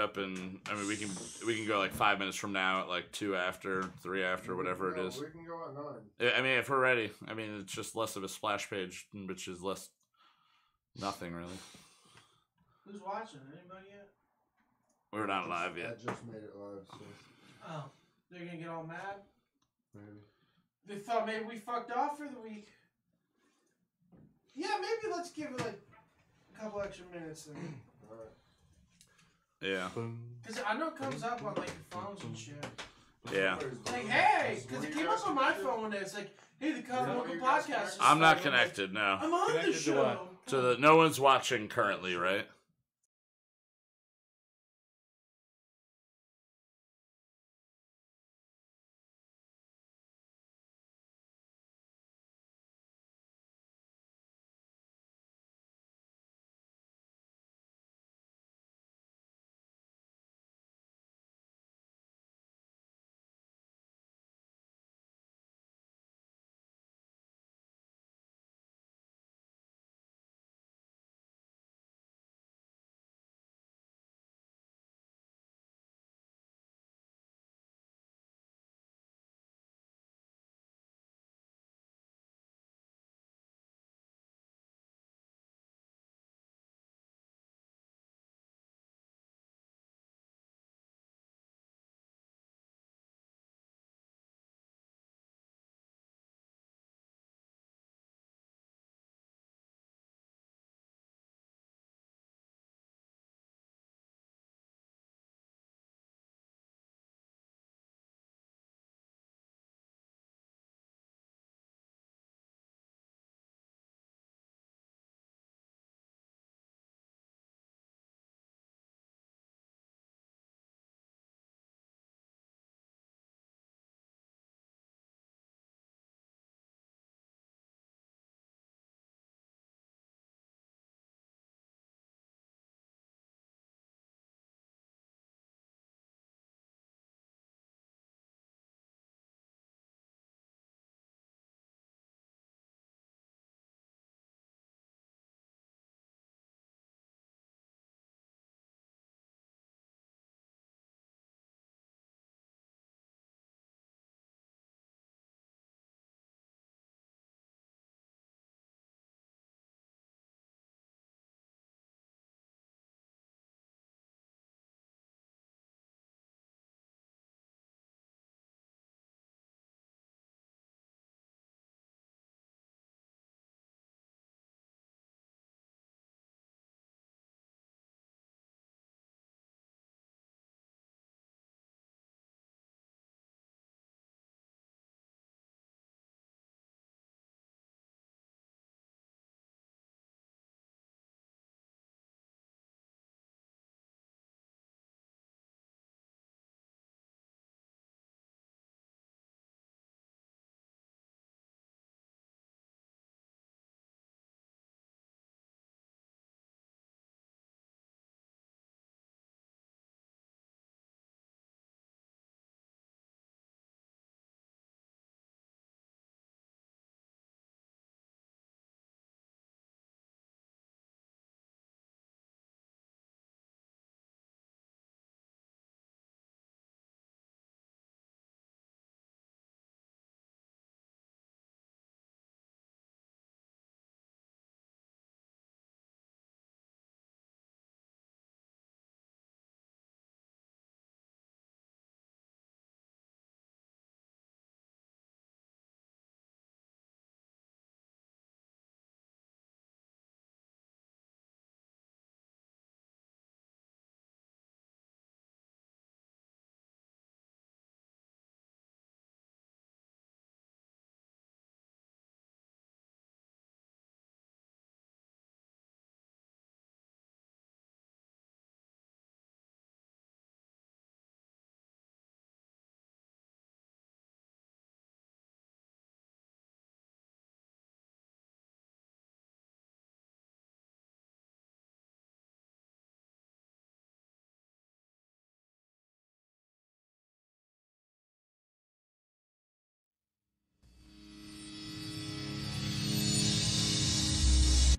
up in. I mean, we can go like 5 minutes from now at like 2 after, 3 after, whatever it is. We can go at 9. I mean, if we're ready. I mean, it's just less of a splash page, which is less nothing really. Who's watching? Anybody yet? We're not live yet. I just made it live. So. Oh, they're gonna get all mad. Maybe. They thought maybe we fucked off for the week. Yeah, maybe let's give it like a couple extra minutes then. Alright. Yeah. Because I know it comes up on like your phones and shit. Yeah. It's like, hey, because it came up on my phone one day. It's like, hey, the Cover Local Podcast is I'm not starting. connected, no. I'm on the show. So no one's watching currently, right?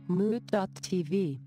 Mood.tv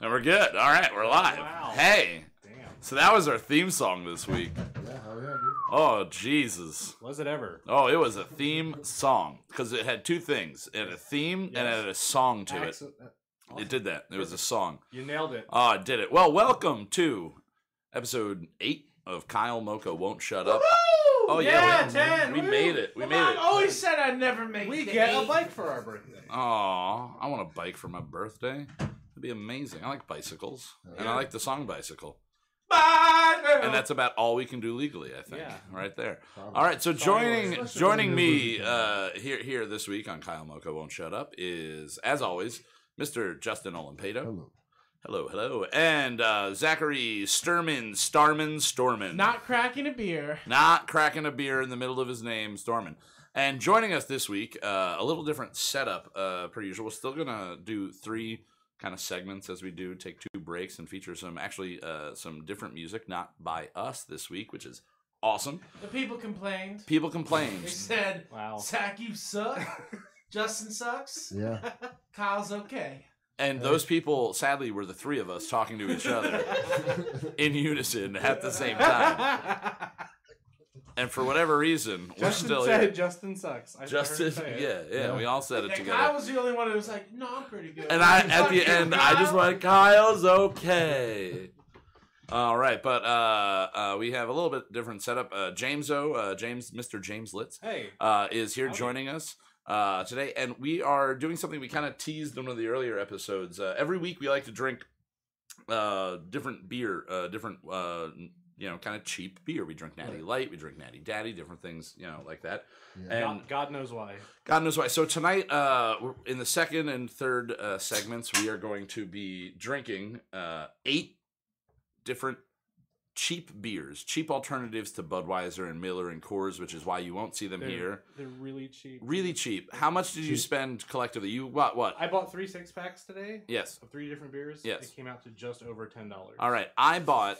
And we're good. All right, we're live. Wow. Hey. Damn. So that was our theme song this week. Yeah, hell yeah, dude. Oh, Jesus. Was it ever? Oh, it was a theme song because it had two things. It had a theme and it had a song to it. Excellent. Awesome. It did that. It was a song. You nailed it. Oh, it did it. Well, welcome to episode 8 of Kyle Mocha Won't Shut Up. Woo! Oh, yeah, 10. We Woo! made it. We Well, made Mom it. always said I'd never make We the get a 8. bike for our birthday. Aw, I want a bike for my birthday. That'd be amazing. I like bicycles. And I like the song Bicycle. Bye. And that's about all we can do legally, I think. Yeah. Right there. Probably. All right, so joining Especially me when here this week on Kyle Mocha Won't Shut Up is, as always, Mr. Justin Olimpedo. Hello. Hello. And Zachary Starman. Not cracking a beer. Not cracking a beer in the middle of his name, Storman. And joining us this week, a little different setup per usual. We're still going to do 3 kind of segments as we do, take 2 breaks and feature some different music, not by us this week, which is awesome. The people complained. People complained. They said, Wow. Zach, you suck. Justin sucks. Yeah. Kyle's okay. And those people, sadly, were the 3 of us talking to each other in unison at the same time. And for whatever reason, we're Justin still said here. Justin sucks. Justin, yeah, we all said it And together. Kyle was the only one who was like, no, I'm pretty good. And I, at Fuck the you, end, I just Kyle. went, Kyle's okay. All right, but we have a little bit different setup. Mr. James Litz, Hey. is here joining us today, and we are doing something we kind of teased in one of the earlier episodes. Every week, we like to drink different beer, kind of cheap beer. We drink Natty Light, we drink Natty Daddy, different things, like that. Yeah. And God knows why. God knows why. So tonight, we're in the second and third segments, we are going to be drinking 8 different cheap beers, cheap alternatives to Budweiser and Miller and Coors, which is why you won't see them here. They're really cheap. Really cheap. How much did you spend collectively? You bought what? I bought 3 6-packs today. Yes. Of 3 different beers. Yes. It came out to just over $10. All right. I bought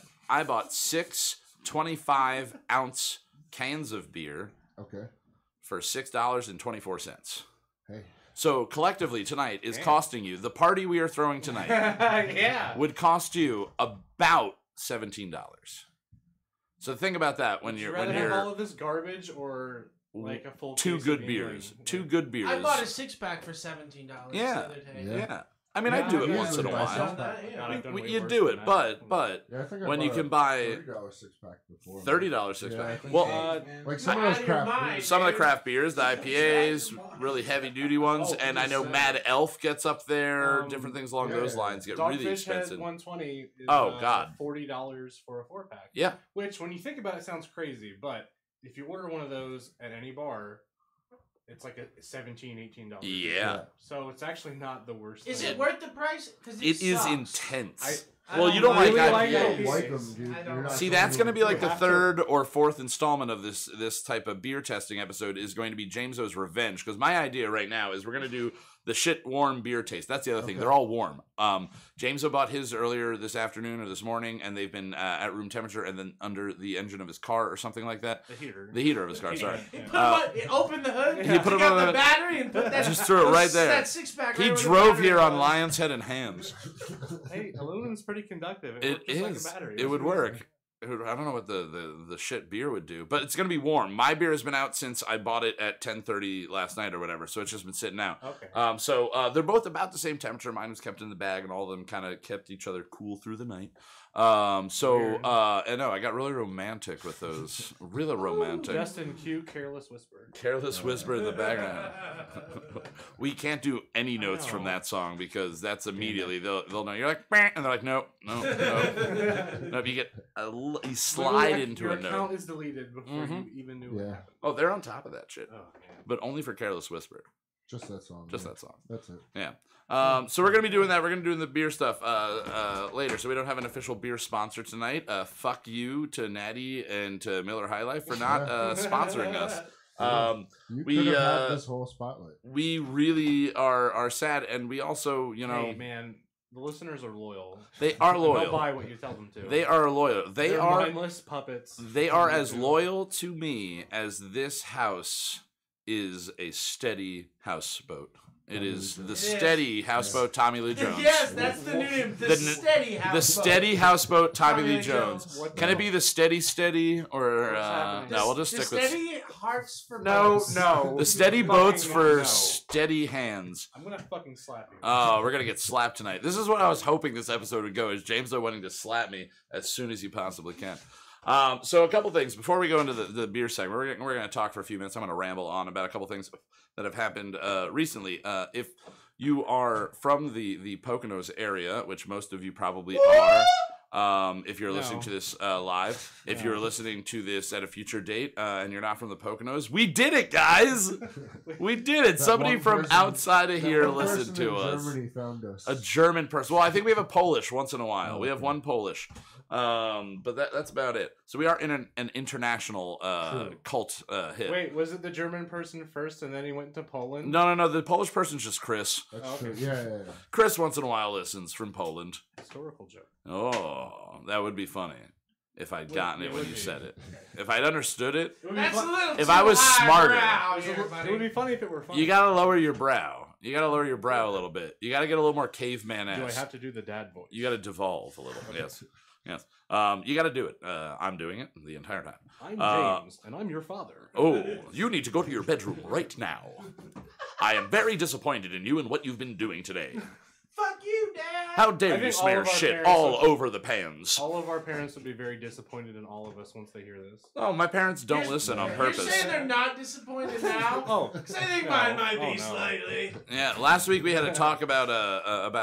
6 25-ounce cans of beer Okay. for $6.24. Hey. So collectively tonight is costing you, the party we are throwing tonight Yeah. would cost you about $17. So think about that when Would you you're rather have all of this garbage or like a full 2 case of good Yingling? beers. Yeah. 2 good beers. I bought a 6-pack for $17 Yeah. the other day. Yeah. I mean, I do it Yeah, once in a yeah, while. I've done that, yeah. God, I've done way You worse do than it, that. but Yeah, I think I when you bought can a buy $30 6-pack before. $30 Yeah, I six-pack. think Well, so. Like I'm some of out those of your crap. mind. some of the craft beers, the IPAs, really heavy duty ones, Oh, and I know 100%. Mad Elf gets up there. Different things along yeah, those yeah. lines get Dogfish really expensive. Head 120 is Oh, God. $40 for a 4-pack. Yeah. Which, when you think about it, sounds crazy, but if you order one of those at any bar, it's like a $17, $18. Yeah. So it's actually not the worst Is thing. it worth the price? Because It is sucks. intense. I Well, you don't really like like You it. IPAs. don't like them, dude. I don't You're not See, supposed that's going to be like the You have to. 3rd or 4th installment of this type of beer testing episode is going to be James O's Revenge. Because my idea right now is we're going to do the shit warm beer taste. That's the other thing. Okay. They're all warm. James O bought his earlier this afternoon or this morning, and they've been at room temperature and then under the engine of his car or something like that. The heater. The heater of his car, Yeah. sorry. He Yeah. put 'em on, he opened the hood, He put 'em took out on the the- battery and put that. Just threw it right there. That 6-pack. He right where the drove battery here on was. Lion's Head and Hams. Hey, aluminum's pretty conductive. It works just like a is. battery. It would work. I don't know what the shit beer would do, but it's gonna be warm. My beer has been out since I bought it at 10:30 last night or whatever, so it's just been sitting out. Okay. So they're both about the same temperature. Mine was kept in the bag, and all of them kind of kept each other cool through the night. Weird. And no, I got really romantic with those. Really romantic. Justin Q, Careless Whisper. Careless whisper in the background. We can't do any notes from know. that song because that's immediately they'll know. You're like, "Bah," and they're like, no. No, you get you slide into your a note. account is deleted before Mhm. you even knew what Yeah. happened. Oh, they're on top of that shit, Oh, man. but only for Careless Whisper. Just that song. Just yeah. that song. That's it. Yeah. So we're gonna be doing that. We're gonna do the beer stuff later. So we don't have an official beer sponsor tonight. Fuck you to Natty and to Miller High Life for not sponsoring us. You we could have had this whole spotlight. we really are sad, and we also, you know, Hey, man, the listeners are loyal. they are They'll loyal. buy what you tell them to. They are loyal. They're mindless puppets. They are as loyal to me as this house is a steady houseboat. It is the steady houseboat Tommy Lee Jones. Yes, that's the name. The steady houseboat. The steady houseboat Tommy Lee Jones. Jones. Can it be the steady or happening? no? We'll just The stick with steady hearts for No, boats. no. the steady Fucking boats for no. steady hands. I'm gonna fucking slap you. Oh, we're gonna get slapped tonight. This is what I was hoping this episode would go. Is James though wanting to slap me as soon as he possibly can. So a couple things before we go into the beer segment. We're going to talk for a few minutes. I'm going to ramble on about a couple things that have happened recently. If you are from the Poconos area, which most of you probably are, if you're listening to this live, if you're listening to this at a future date and you're not from the Poconos, we did it, guys. We did it. Somebody from outside of here listened to us. Germany found us. A German person. Well, I think we have a Polish once in a while. We have one Polish. But that's about it. So we are in an international cult hit. Wait, was it the German person first and then he went to Poland? No. The Polish person's just Chris. That's true. Yeah. Chris once in a while listens from Poland. Historical joke. Oh, that would be funny if I'd gotten it when you would be. said it. If I'd understood it. It would be That's a fun- little If too I was smarter. highbrow it here, would buddy. be funny if it were fun. You gotta lower your brow. You gotta lower your brow a little bit. You gotta get a little more caveman Do I ass. have to do the dad voice? You gotta devolve a little. Yes. You gotta do it. I'm doing it the entire time. I'm James, and I'm your father. Oh, you need to go to your bedroom right now. I am very disappointed in you and what you've been doing today. Fuck you, Dad. How I dare you think all smear of our shit parents all would- over the pans? All of our parents would be very disappointed in all of us once they hear this. Oh, my parents don't You're- listen on You're purpose. saying they're not disappointed now? Oh, Because I think no. mine might be Oh, no. slightly. Yeah, last week we had a talk about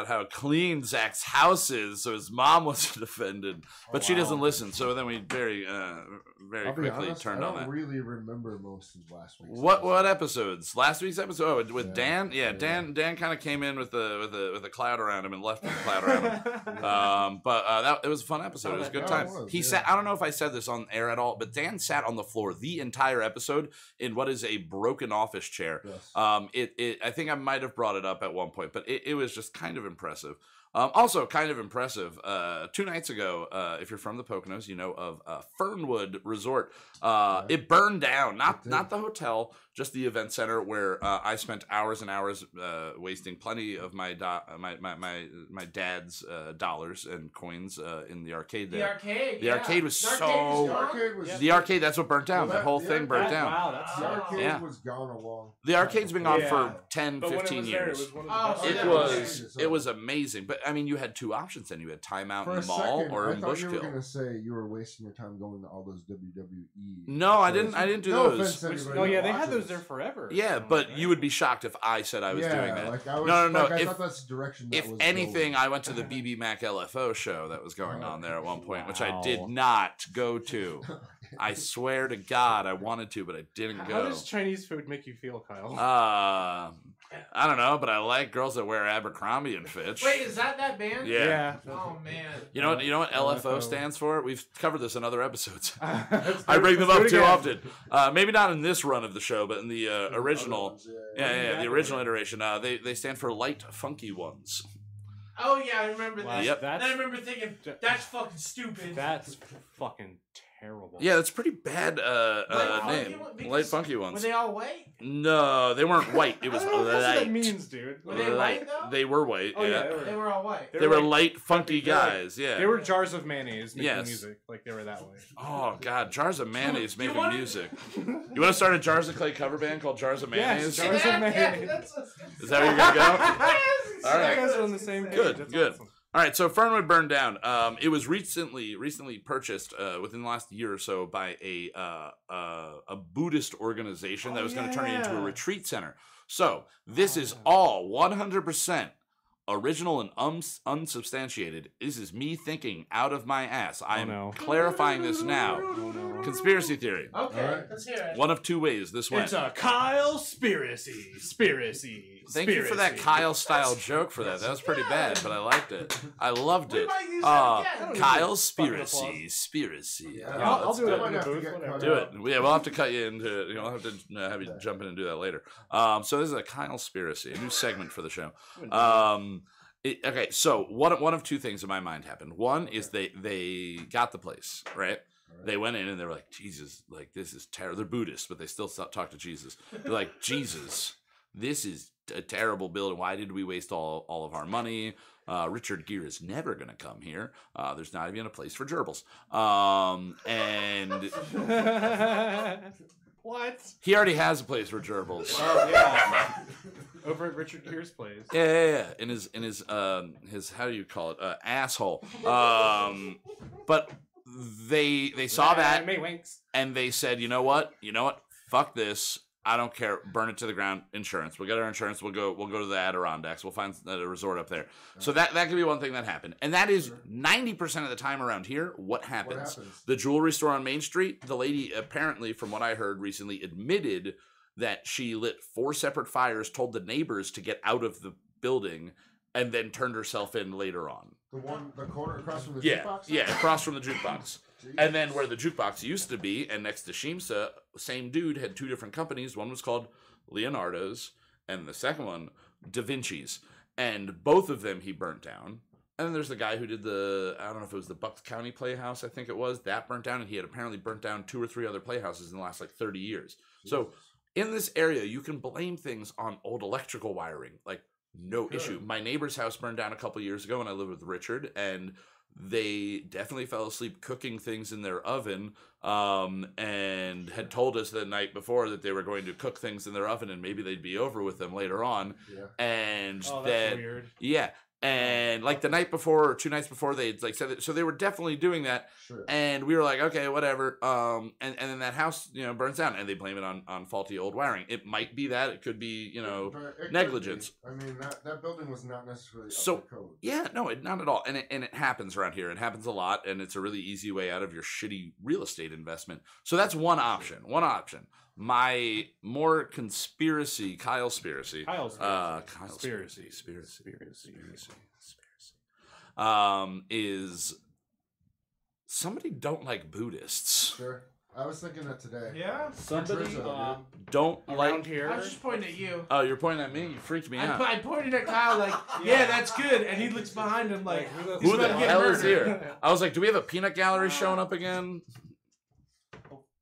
how clean Zach's house is, so his mom wasn't offended, but she wow. doesn't listen. So then we very I'll be quickly honest, turned I on don't that. really remember most of last week's. What episodes? Last week's episode with Yeah. Dan. Yeah, Dan kind of came in with a cloud around him and left with a cloud around him. But it was a fun episode. It was a good Oh, time. it was, He yeah. sat. I don't know if I said this on air at all, but Dan sat on the floor the entire episode in what is a broken office chair. Yes. I think I might have brought it up at one point, but it was just kind of impressive. Also, kind of impressive. 2 nights ago, if you're from the Poconos, you know of Fernwood Resort. It burned down. Not the hotel, just the event center where I spent hours and hours wasting plenty of my dad's dollars and coins in the arcade there. The arcade. The yeah. arcade was The arcade so- is The gone? arcade was. The arcade, that's what burnt down. Well, that whole the thing burnt arcade- down. Wow, that's The arcade Yeah. was gone a long. The arcade's been gone Yeah. for 10, But when it 15 was there, years. it was one of Oh, the best. so It that was was- it was amazing, but I mean, you had 2 options. Then you had timeout For in a the mall second, or I in thought you were Bushkill. gonna say you were wasting your time going to all those WWE. No, I shows. didn't. I didn't do No those. offense to Which, anybody oh that yeah, they had watches. those there forever. Yeah, but you would be shocked if I said I was yeah, doing that. Like I was, No. like, I If- thought that's the direction. That If was anything, going. I went to the BB Mac LFO show that was going on there at one point, which I did Wow. not go to. I swear to God, I wanted to, but I didn't How go. does Chinese food make you feel, Kyle? I don't know, but I like girls that wear Abercrombie and Fitch. Wait, is that band? Yeah. Oh, man. You know what LFO LFO stands for? We've covered this in other episodes. Let's I do- bring them let's up do it too again. often. Maybe not in this run of the show, but in the original. Other ones, Yeah, the original iteration. They stand for Light Funky Ones. Oh, yeah, I remember Wow, this. Yep. Then I That's, remember thinking, that's fucking stupid. that's fucking terrible. Yeah, that's a pretty bad Light Funky name. One- because- Light Funky Were Ones. they all white? No, they weren't white. It I was don't know if that's what light. that means, dude. Were they Light. white, though? They were white. Oh, yeah. yeah, They were all white. They were like- light, funky they were like- guys. Yeah. They were jars of mayonnaise making Yes. music. Like, they were that way. Oh God, Jars of Mayonnaise You making wanna- music. You want to start a Jars of Clay cover band called Jars of Mayonnaise? Jars of Mayonnaise. Is that where you're gonna go? Yes! All right. You guys are on the same page. Good, That's good. awesome. All right, so Fernwood burned down. It was recently purchased within the last year or so by a Buddhist organization that was going to turn it into a retreat center. So this is all 100% original and unsubstantiated. This is me thinking out of my ass. I'm no. clarifying this now. Conspiracy theory. Okay, Alright. let's hear it. One of two ways this went. It's a Kyle-spiracy. Thank you for that Kyle-style joke for that. That was pretty bad, but I liked it. I loved it. We might use that again. Kyle-spiracy. Yeah, I'll do it I in might the have to booth. get Whatever. cut Do out. it. Yeah, we'll have to cut you into. I'll have to have you jump in and do that later. So this is a Kyle-spiracy, a new segment for the show. Okay, so one of two things in my mind happened. One is they got the place right. They went in and they were like, Jesus, like this is terrible. They're Buddhists, but they still talk to Jesus. They're like, Jesus, this is a terrible building. Why did we waste all of our money? Richard Gere is never going to come here. There's not even a place for gerbils. And What? he already has a place for gerbils. Oh yeah. Over at Richard Gere's place. Yeah. In his how do you call it? Asshole. But they saw that May winks. and they said, you know what? Fuck this. I don't care. Burn it to the ground. Insurance. We'll get our insurance. We'll go to the Adirondacks. We'll find a resort up there. So that could be one thing that happened. And that is 90% of the time around here, what happens? The jewelry store on Main Street, the lady apparently, from what I heard recently, admitted that she lit 4 separate fires, told the neighbors to get out of the building, and then turned herself in later on. The corner across from the Yeah, jukebox? yeah, across from the jukebox. Jeez. And then where the jukebox used to be, and next to Shimsa, same dude had 2 different companies. One was called Leonardo's, and the second one, Da Vinci's. And both of them he burnt down. And then there's the guy who did I don't know if it was the Bucks County Playhouse, I think it was. That burnt down, and he had apparently burnt down 2 or 3 other playhouses in the last, 30 years. Jeez. So in this area, you can blame things on old electrical wiring. No issue. My neighbor's house burned down a couple years ago, and I lived with Richard, and they definitely fell asleep cooking things in their oven, and had told us the night before that they were going to cook things in their oven, and maybe they'd be over with them later on. Yeah. And Oh, that's then, weird. yeah, and the night before or 2 nights before, they said that, so they were definitely doing that. Sure. And we were like, okay, whatever. And then that house, burns down, and they blame it on faulty old wiring. It might be that. It could be, But it could negligence. be. I mean, that building was not necessarily So, up to code. Yeah, no, not at all. And it happens around here. It happens a lot, and it's a really easy way out of your shitty real estate investment. So that's one option. My more Kyle-spiracy. Kyle-spiracy. Is somebody don't like Buddhists. Sure. I was thinking that today. Yeah? Somebody Don't around like. here. I was just pointing at you. Oh, you're pointing at me. You freaked me out. I pointed at Kyle like, yeah, that's good. And he looks behind him like, Who he's the about to get hell is murdered. here? I was like, do we have a peanut gallery showing up again?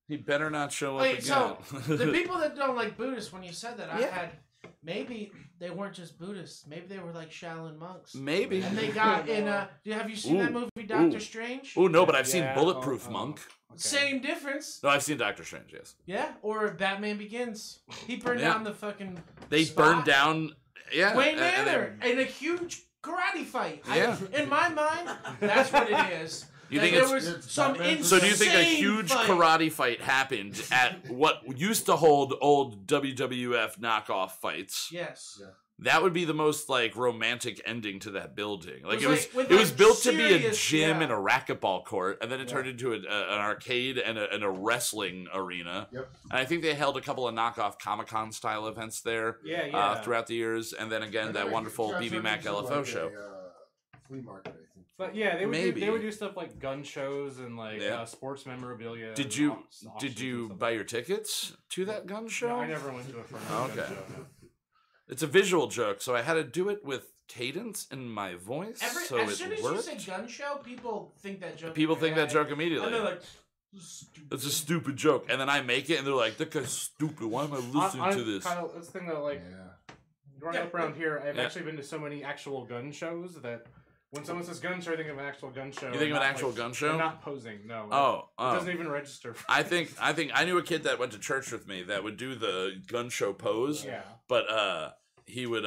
He better not show up Wait, again. so the people that don't like Buddhists, when you said that, I Yeah. had, maybe they weren't just Buddhists. Maybe they were like Shaolin monks. Maybe. And they got in, have you seen that Ooh, movie, Doctor ooh. Strange? Oh no, but I've seen Yeah, Bulletproof oh. Monk. Okay. Same difference. No, I've seen Doctor Strange. Yes, Yeah, or Batman Begins. He burned Yeah. down the fucking they spot. burned down. Yeah, Wayne and Manor in a huge karate fight. Yeah. In my mind, that's what it is. You That think there it's- was some Batman- So do you think a insane huge fight. karate fight happened at what used to hold old WWF knockoff fights? Yes. Yeah. That would be the most romantic ending to that building. It It was was like- with, it was like, built to be a serious- gym yeah. and a racquetball court, and then it Yeah. turned into an arcade and a wrestling arena. Yep. And I think they held a couple of knockoff Comic-Con style events there Yeah. throughout the years, and then again And that then wonderful it BB turned Mac into, LFO show. Flea market, I think. But yeah, they would Maybe. they would do stuff like gun shows and Yeah. sports memorabilia. Did and you offshoots and did you stuff. buy your tickets to that gun show? No, I never went to a front Okay. gun show. No. It's a visual joke, so I had to do it with cadence in my voice, so as it soon as worked. you say gun show, people think that joke. People in think their that head. joke immediately. And they're like, It's a stupid joke, and then I make it, and they're like, "That guy's stupid. Why am I listening to this?" Kind of, that's the thing that Yeah. growing up around here, I've Yeah. actually been to so many actual gun shows that when someone says gun show, I think of an actual gun show. You think of an not, actual gun show? and not posing. No. Oh, It doesn't even register. I think I knew a kid that went to church with me that would do the gun show pose, Yeah. but he would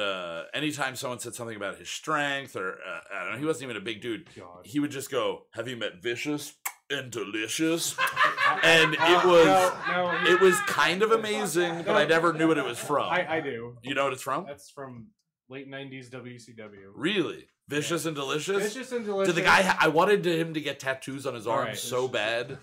anytime someone said something about his strength or I don't know, he wasn't even a big dude. God. He would just go, "Have you met Vicious and Delicious?" And it was No, it was kind of amazing, but I never knew what it was from. I do. You know what it's from? That's from late 90s WCW. Really? Vicious and Delicious? Vicious and Delicious. Did the guy? I wanted him to get tattoos on his arms Alright, so bad.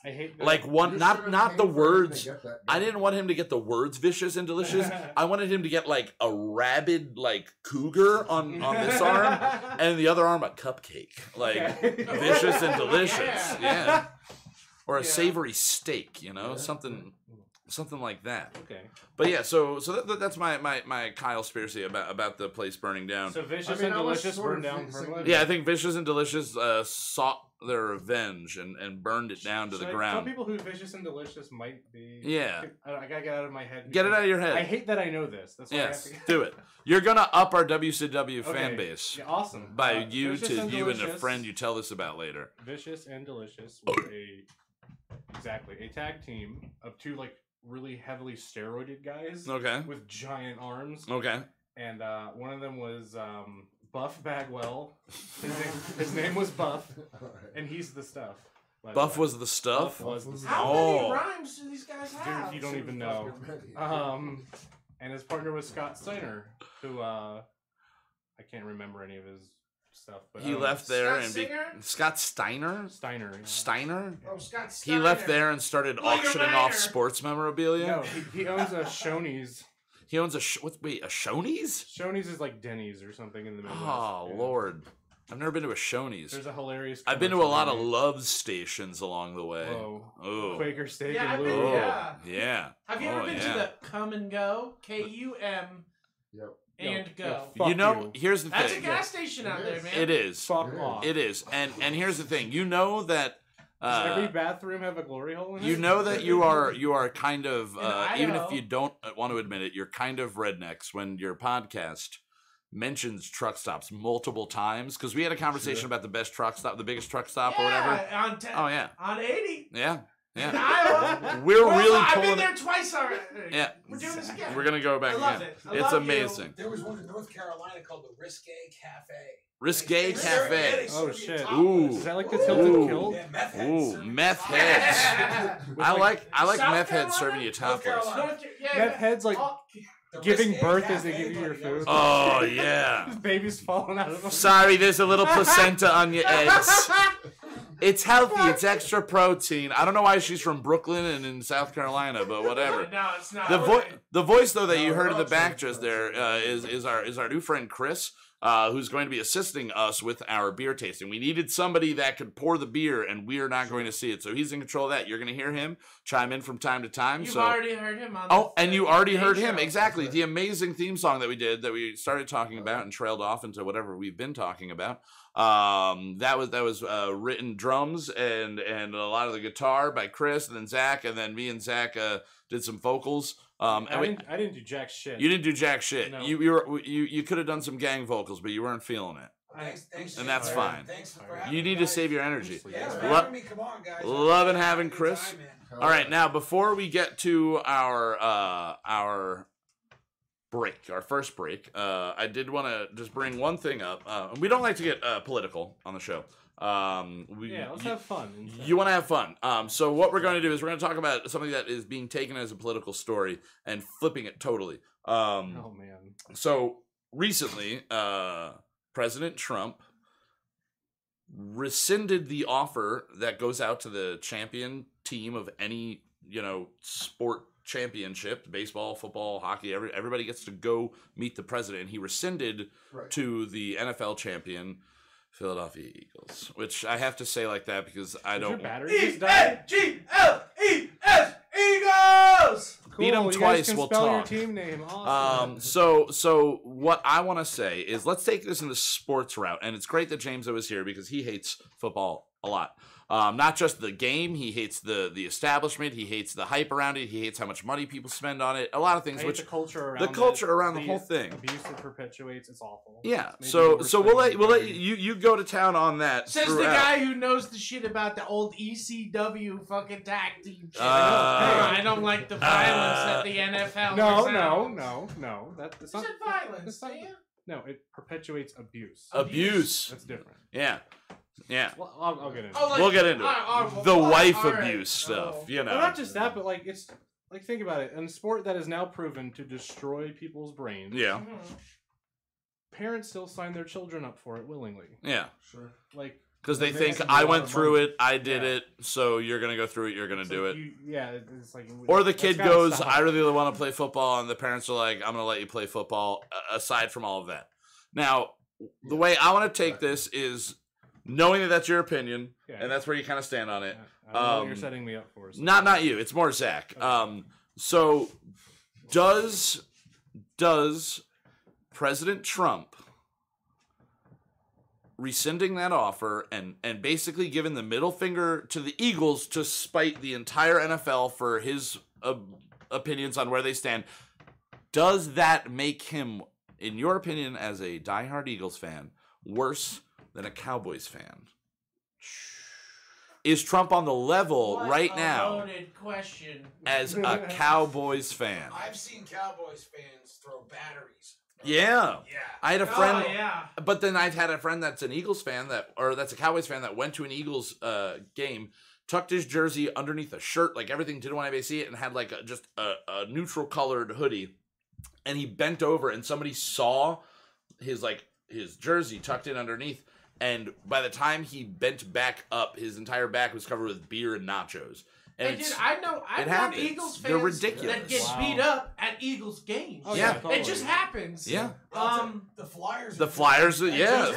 I hate that. Like one, You not should've not paid the for him to words. get that I done. didn't want him to get the words vicious and delicious. I wanted him to get like a rabid like cougar on this arm, and the other arm a cupcake, like Okay. vicious and delicious. Yeah. Yeah, or a Yeah. savory steak. You know, Yeah. something like that. Okay. But yeah, so that's my Kyle Spearsy about the place burning down. So Vicious I mean, and I was Delicious sort burned of down thinking- permanently? Yeah, I think Vicious and Delicious sought their revenge and burned it down to the So, like, ground. Some people who Vicious and Delicious might be... Yeah. I gotta get out of my head. Get it because out of your head. I hate that I know this. That's why Yes, I have to... do it. You're gonna up our WCW fan Okay. base Yeah, awesome. by you Vicious to and you and a Delicious- friend you tell this about later. Vicious and Delicious were a tag team of two like really heavily steroided guys Okay. with giant arms, Okay. and one of them was Buff Bagwell. His name was Buff, Alright. and he's the stuff. by the Buff way. was the stuff. Buff was the stuff. How Oh. many rhymes do these guys have? Dude, you don't even know. And his partner was Scott Steiner, who I can't remember any of his stuff. But He left there Scott and Singer? Scott Steiner. Steiner. Yeah. Steiner. Oh, Scott He Steiner. left there and started Like a auctioning writer. off sports memorabilia. No, he owns a Shoney's. He owns a wait, a Shoney's? Shoney's is like Denny's or something in the Midwest. Oh Yeah. Lord, I've never been to a Shoney's. There's a hilarious. I've been to a lot of commercial love stations along the way. Whoa. Oh, Quaker steak Yeah, and I've Louis. been- oh, yeah. yeah. Have you Oh, ever been yeah. to the Come and Go? KUM Yep. and Yo, Go. yo, fuck You know, here's the That's a thing. gas station out It there, is. man. It is. Fuck It is. off. It is. And here's the thing. You know that. Does every bathroom have a glory hole in it? You know that you are kind of In even if Idaho. you don't want to admit it, you're kind of rednecks when your podcast mentions truck stops multiple times because we had a conversation Sure. about the best truck stop, the biggest truck stop or whatever. On Oh yeah, on 80. yeah, In yeah. Iowa. We're Well, really I've pulling been it. there twice already. Yeah. We're doing this again. We're gonna go back I love again. it. I It's love you. amazing. There was one in North Carolina called the Risque Cafe. Risque They serve- Cafe. yeah, they Oh, serve you shit. topless. Ooh. Is that like the Ooh. tilted kilt? Yeah, meth heads. Ooh, serve you meth topless. heads. With I like South meth heads Carolina? serving you North topless. Carolina. North, yeah, Meth heads like oh, The giving Risque birth as they Cafe, give you your buddy, that was- food. Oh yeah. Baby's falling out of them. Sorry, there's a little placenta on your eggs. It's healthy. It's extra protein. I don't know why she's from Brooklyn and in South Carolina, but whatever. No, it's not. The voice though that you No, heard in the that's back right. just there is our new friend Chris, who's going to be assisting us with our beer tasting. We needed somebody that could pour the beer, and we are not going to see it, so he's in control of that. You're going to hear him chime in from time to time. You've so. already heard him on. Oh, the- and you the already main heard him. show. Exactly. That's The amazing theme song that we did that we started talking about and trailed off into whatever we've been talking about. That was written drums and a lot of the guitar by Chris, and then Zach, and then me and Zach did some vocals. And I didn't do jack shit. you didn't do jack shit. No. You could have done some gang vocals, but you weren't feeling it. Thanks And that's for- fine. Thanks for You having You me, need to guys. save your energy. Thanks for Lo- having me. Come on, guys. loving having Having a good Chris. time, man. All right, now before we get to our break, our first break, I did want to just bring one thing up. We don't like to get political on the show. Let's have fun. instead. You want to have fun. So what we're going to do is we're going to talk about something that is being taken as a political story and flipping it totally. Oh man. So recently, President Trump rescinded the offer that goes out to the champion team of any, sport championship, baseball, football, hockey, everybody gets to go meet the president. He rescinded Right. to the NFL champion Philadelphia Eagles, which I have to say like that because I Did your don't battery just die? E-A-G-L-E-S Eagles. beat 'em Cool, you twice, guys can we'll spell talk. your team name. Awesome. So what I want to say is let's take this in the sports route, and it's great that James O is here because he hates football a lot. Not just the game, he hates the establishment, he hates the hype around it, he hates how much money people spend on it, a lot of I things. hate Which the culture around the whole thing. Abuse it perpetuates. It's awful. yeah, Maybe so overspending. we'll let you go to town on that. Says the throughout. guy who knows the shit about the old ECW fucking tag team shit. Uh, I don't like the violence that the NFL No, was no, out. no. That's You not said violence, that's not- didn't you? No, it perpetuates abuse. abuse. That's different. Yeah. Well, I'll get into Oh, it. like, We'll get into it. well, The what? wife All right. abuse stuff, Oh. you know. Well, not just that, but like it's like think about it. In a sport that is now proven to destroy people's brains, Yeah. Mhm. parents still sign their children up for it willingly. Yeah. Sure. Like, Because they It think makes them I a lot went of through money. it, I did Yeah. it, so you're gonna go through it, you're gonna it's do like it. it's like. Or the that's kid gotta goes, stop. I really want to play football, and the parents are like, I'm gonna let you play football. Aside from all of that, now the way I want to take this is knowing that that's your opinion, Yeah. and that's where you kind of stand on it. I don't know what you're setting me up for. So. Not you. It's more Zach. So does President Trump rescinding that offer and basically giving the middle finger to the Eagles to spite the entire NFL for his opinions on where they stand, does that make him, in your opinion, as a diehard Eagles fan, worse than a Cowboys fan? Is Trump on the level What right a now loaded question. as a Cowboys fan? I've seen Cowboys fans throw batteries. Yeah. Yeah. I had a friend, Oh, yeah. but then I've had a friend that's an Eagles fan that's a Cowboys fan that went to an Eagles game, tucked his jersey underneath a shirt, like everything, didn't want anybody to see it, and had like just a neutral colored hoodie, and he bent over and somebody saw his jersey tucked in underneath. And by the time he bent back up, his entire back was covered with beer and nachos. And Hey, dude, I've known happens. Eagles They're fans ridiculous. that get Wow. beat up at Eagles games. Oh, Yeah. totally. It just happens. Yeah. The Flyers. The Flyers, yeah.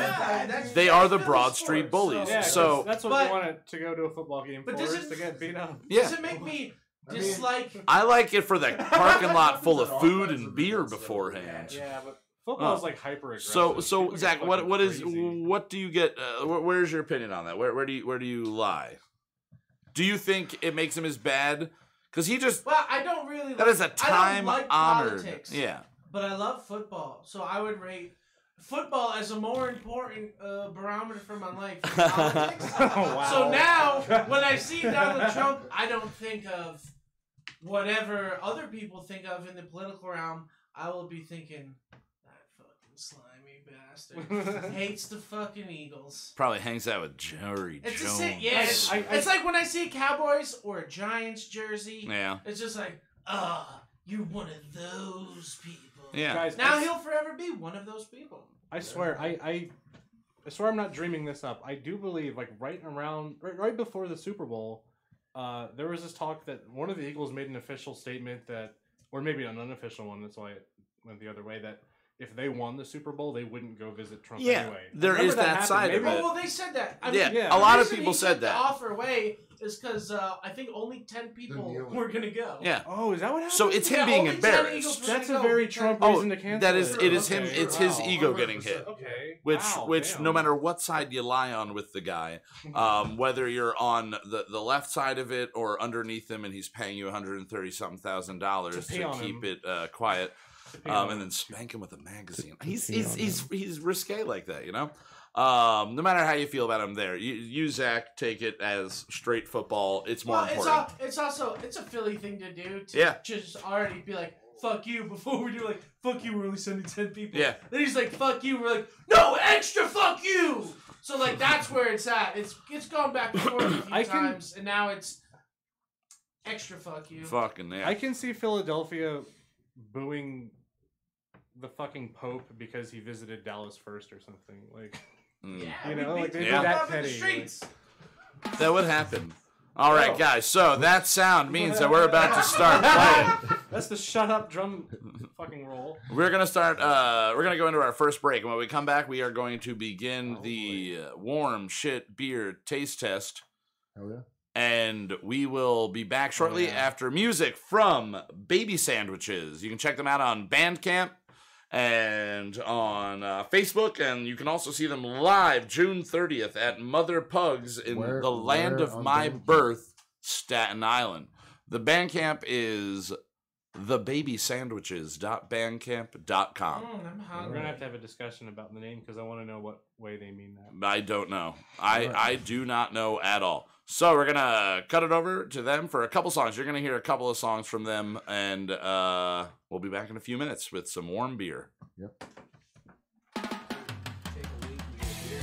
that's- They are the that's Broad sports, Street bullies. Yeah, 'cause So- that's what But- you wanted to go to a football game for, But is does it- to get beat up. Yeah. Does it make me I mean- dislike? I like it for the parking lot full of Offense food would and be beer good stuff. beforehand. Yeah, but football is like hyper aggressive. So Zach, what do you get? Where's your opinion on that? Where do you lie? Do you think it makes him as bad? Because he just Well, I don't really. that is a I don't time like honored. politics, Yeah. but I love football, so I would rate football as a more important barometer for my life than politics. Wow. So now, when I see Donald Trump, I don't think of whatever other people think of in the political realm. I will be thinking, that fucking slimy bastard hates the fucking Eagles. Probably hangs out with Jerry It's the Jones. same, yeah. It's like when I see a Cowboys or a Giants jersey. Yeah. It's just like, you're one of those people. Yeah. Guys, Now he'll forever be one of those people. I swear, I swear I'm not dreaming this up. I do believe, like, right before the Super Bowl, there was this talk that one of the Eagles made an official statement that, or maybe an unofficial one, that's why it went the other way, that if they won the Super Bowl, they wouldn't go visit Trump Yeah, anyway. there Remember is that happened. side of Maybe- it. Well, they said that. I Yeah, mean, yeah. a lot the of reason people he said took the that. offer away is because I think only 10 people Didn't were gonna go. Yeah. Oh, is that what happened? So it's him Yeah, being only 10 embarrassed. Eagles were That's gonna a go very because- Trump Oh, reason to cancel that is it. it is him. Okay. It's his Wow, ego getting 100%. hit. Okay. Which Wow, no damn. matter what side you lie on with the guy, whether you're on the left side of it or underneath him, and he's paying you $130-something thousand To pee to on keep him. it quiet, pee on and him. then spank him with a magazine. pee on He's risque like that, you know. No matter how you feel about him, there you Zach take it as straight football. It's more important. It's also a Philly thing to do to Yeah. just already be like, fuck you, before we do like, fuck you, we're only sending 10 people. Yeah. Then he's like, fuck you, we're like, no, extra fuck you! So like that's where it's at. It's gone back and forth a few times, and now it's extra fuck you. Fucking yeah. I can see Philadelphia booing the fucking Pope because he visited Dallas first or something. Like, Yeah, You know, we'd like, be they do fucked that up in the petty, streets. That would happen. All right, Oh. guys. So that sound means that we're about to start playing. that's the shut up drum fucking roll. We're gonna start. We're gonna go into our first break, and when we come back, we are going to begin the warm shit beer taste test, Hell yeah. and we will be back shortly yeah. after music from Baby Sandwiches. You can check them out on Bandcamp and on Facebook, and you can also see them live June 30th at Mother Pugs in Where- the land where of on my Bandcamp? birth, Staten Island. The Bandcamp is thebabysandwiches.bandcamp.com. I'm We're hungry. gonna have to have a discussion about the name because I want to know what way they mean that. I don't know. I do not know at all. So we're gonna cut it over to them for a couple songs. You're gonna hear a couple of songs from them, and we'll be back in a few minutes with some warm beer. Yep. Take a leak, we get beer.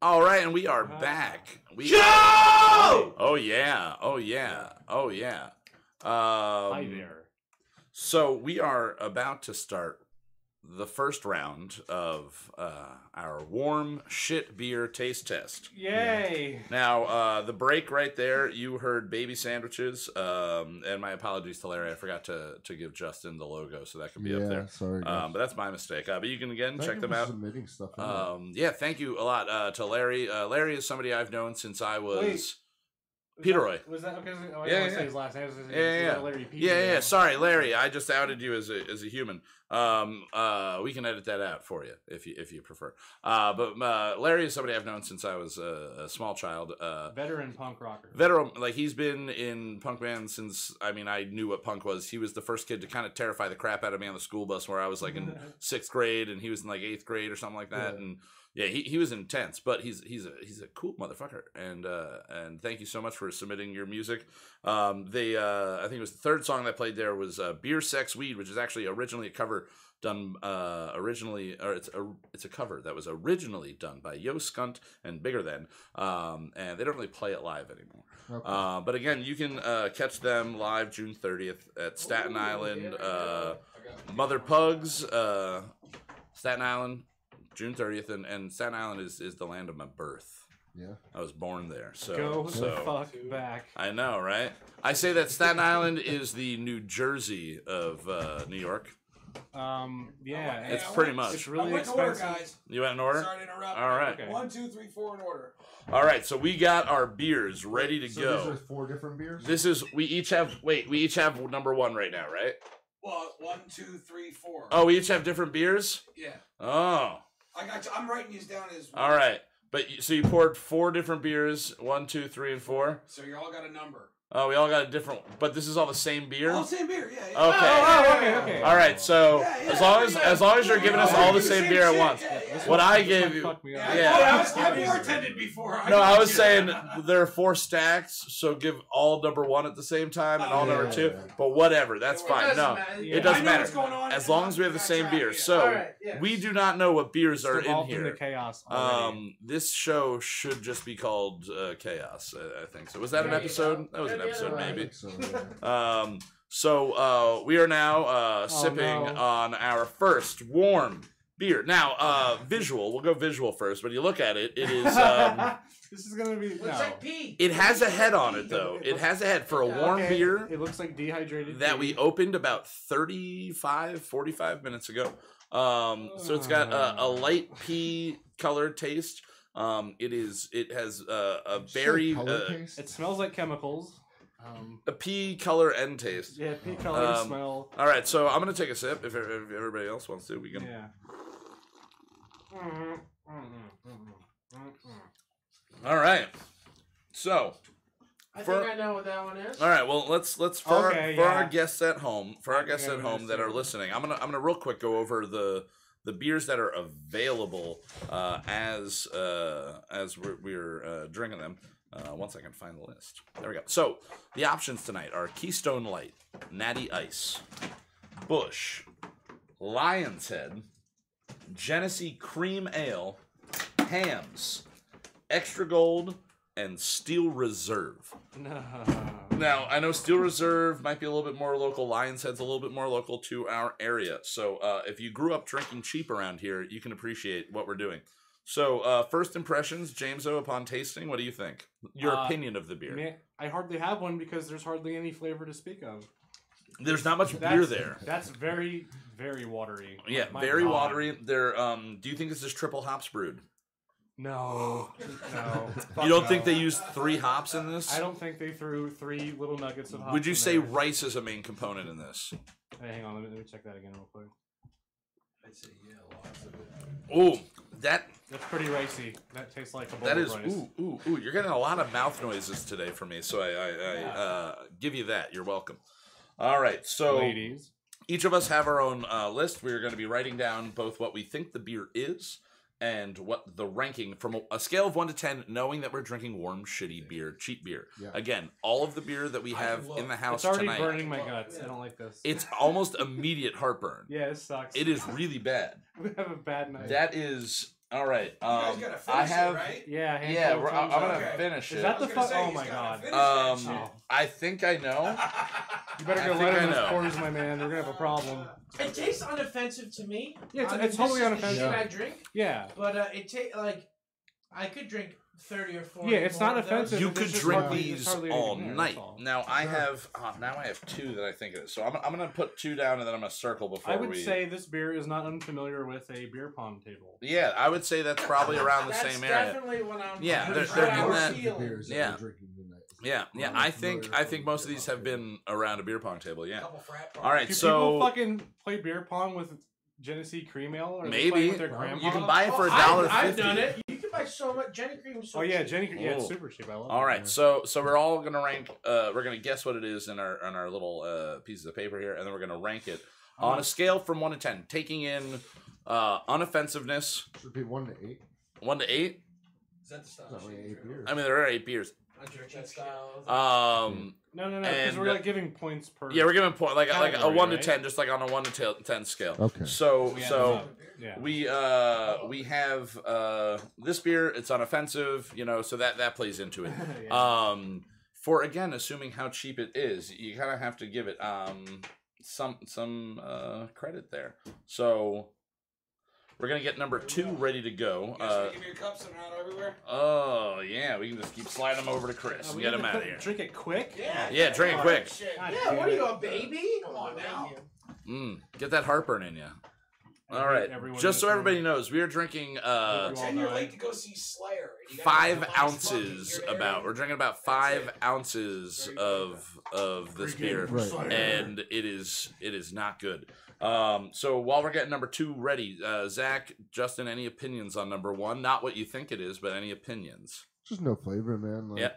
All right, and we are back. Joe! Oh yeah. Oh yeah. Oh yeah. Hi there. So we are about to start the first round of our warm shit beer taste test. Yay! Now, the break right there, you heard baby sandwiches, and my apologies to Larry. I forgot to give Justin the logo, so that could be up there. Sorry. Guys. But that's my mistake. But you can again Thank check you them for out. Submitting stuff. in there. Yeah, thank you a lot to Larry. Larry is somebody I've known since I was Wait. Peter Roy. Was that okay? Oh, I Yeah, don't yeah. say his last name. Yeah. Larry P. Yeah. Sorry, Larry. I just outed you as a human. We can edit that out for you if you prefer. But Larry is somebody I've known since I was a small child. Veteran punk rocker. Veteran, like he's been in punk bands since I knew what punk was. He was the first kid to kind of terrify the crap out of me on the school bus where I was like in 6th grade and he was in like 8th grade or something like that. Yeah. And yeah, he was intense, but he's a cool motherfucker. And thank you so much for submitting your music. I think it was the third song that played there was Beer, Sex, Weed, which is actually originally a cover done it's a cover that was originally done by Yo Skunt and Bigger Than, and they don't really play it live anymore. Okay. But again, you can catch them live June 30th at Staten Island, Mother Pugs, Staten Island, June 30th, and Staten Island is the land of my birth. Yeah. I was born there, so Go the fuck back. I know, right? I say that Staten Island is the New Jersey of New York. Yeah. It's pretty much. It's really I went in order, expensive. guys. You went in order? Sorry to interrupt. All right. Okay. 1, 2, 3, 4 in order. All right, so we got our beers ready to So go. these are 4 different beers. We each have number 1 right now, right? Well, 1, 2, 3, 4. Oh, we each have different beers? Yeah. Oh. I got you. I'm writing these down as All right. So you poured 4 different beers, 1, 2, 3, and 4? So you all got a number. Oh, we all got a different, but this is all the same beer? All same beer, yeah. Okay. Okay. All right, so Yeah, as long as you're giving us all the same beer at once. What I gave This you, one fucked me up. Yeah. I bartended before. no, I was saying there are 4 stacks, so give all number 1 at the same time and all Yeah. number 2. But whatever, that's It fine. doesn't No, matter. it doesn't I know matter. what's going on. As long as we have the same beer. So All right, yeah. we do not know what beers are in Devolved into here. chaos already. This show should just be called Chaos. I think so. Was that an There you episode? go. That was an Yeah, episode, yeah, I maybe. think so, yeah. So we are now sipping no. on our first warm beer. Now, visual. We'll go visual first. When you look at it, it is. This is gonna be. Looks No. like pee. It has a head on it, though. It has a head for a warm Okay, beer It looks like dehydrated. that pee. we opened about 45 minutes ago. So it's got a light pea colored taste. It has a very Color taste? It smells like chemicals. a pea color and taste. Yeah, pea colored smell. All right, so I'm gonna take a sip. If everybody else wants to, we can. Yeah. All right. So, I For- think I know what that one is. all right. Well, let's for Okay, our yeah. guests at home, I think I know that are too. listening, I'm gonna real quick go over the beers that are available as we're drinking them. Once I can find the list. There we go. So the options tonight are Keystone Light, Natty Ice, Bush, Lion's Head, Genesee Cream Ale, Hams, Extra Gold, and Steel Reserve. No. Now, I know Steel Reserve might be a little bit more local. Lion's Head's a little bit more local to our area. So if you grew up drinking cheap around here, you can appreciate what we're doing. So first impressions, James-O, upon tasting, what do you think? Your opinion of the beer. Man, I hardly have one because there's hardly any flavor to speak of. There's not much beer there. That's very, very watery. Yeah, My very God. watery. There. Do you think this is triple hops brewed? No. You don't think no. they used 3 hops in this? I don't think they threw 3 little nuggets of hops. Would you in say there. rice is a main component in this? Hey, hang on, let me check that again real quick. I'd say yeah, lots of it. Ooh, that That's pretty ricey. That tastes like a bowl that of is rice. ooh. You're getting a lot of mouth noises today from me, so I give you that. You're welcome. All right, so Ladies. each of us have our own list. We're going to be writing down both what we think the beer is and what the ranking from a scale of 1 to 10, knowing that we're drinking warm, shitty beer, cheap beer. Yeah. Again, all of the beer that we have in the house It's already tonight, burning my guts. I don't like this. it's almost immediate heartburn. Yeah, it sucks. It is really bad. We have a bad night. That is, All right. You guys gotta finish I have. it, right? Yeah, a Yeah, handful of I'm times. gonna Okay. finish Is it. that I the was gonna fuck? say, Oh he's my gotta god. finish that shit. I think I know. You better I go think light I on those know. quarters, my man. We're gonna have a problem. It tastes unoffensive to me. Yeah, I mean, it's totally this is the unoffensive. shit I drink, Yeah. but it tastes like I could drink 30 or 40. Yeah, it's more not of those. offensive. You It's could just drink hardly- there's these hardly all anything there, night. that's all. Now I have two that I think of. So I'm gonna put two down and then I'm gonna circle before I would we. say this beer is not unfamiliar with a beer pong table. Yeah, I would say that's probably around the That's same area. definitely what I'm. Yeah, what they're- I'm they're in feeling. that- The beers that Yeah. we're drinking tonight. Yeah. I think most of these have been around a beer pong table. Yeah. Couple frat All right, Do so people fucking play beer pong with Genesee cream ale? Or are they maybe playing with their grandpa? you can buy it for I've $1.50. done it. You can buy so much Jenny cream. So Oh yeah, cheap. Jenny. Yeah, it's Oh. super cheap. I love it. All right, so we're all gonna rank. We're gonna guess what it is in our little pieces of paper here, and then we're gonna rank it on a scale from 1 to 10, taking in unoffensiveness. Should be 1 to 8. 1 to 8. Is that the style? It's not really 8 beers. I mean, there are 8 beers. I drink that style. No, because And- we're like giving points per. Yeah, we're giving point like a Category, 1 to right? 10, just like on a 1 to 10 scale. Okay. So Yeah, so Yeah. we have this beer. It's unoffensive, so that plays into it. Yeah. For again, assuming how cheap it is, you kind of have to give it some credit there. So we're gonna get number 2 ready to go. You guys gonna give me your cups and out everywhere? Oh yeah, we can just keep sliding them over to Chris and We get need them to out of here. Drink it quick. Yeah, drink it quick. God Yeah, damn what are it. you, a baby? Come on now. Get that heartburn in you. I All hate right, everyone just so in this everybody room. knows, we are drinking Pretend you're late to go see Slayer. and you gotta 5 buy ounces fucking- about. We're drinking about 5 ounces of this beer, Right. and it is not good. So while we're getting number 2 ready, Zach, Justin, any opinions on number 1? Not what you think it is, but any opinions? Just no flavor, man. Like, Yeah.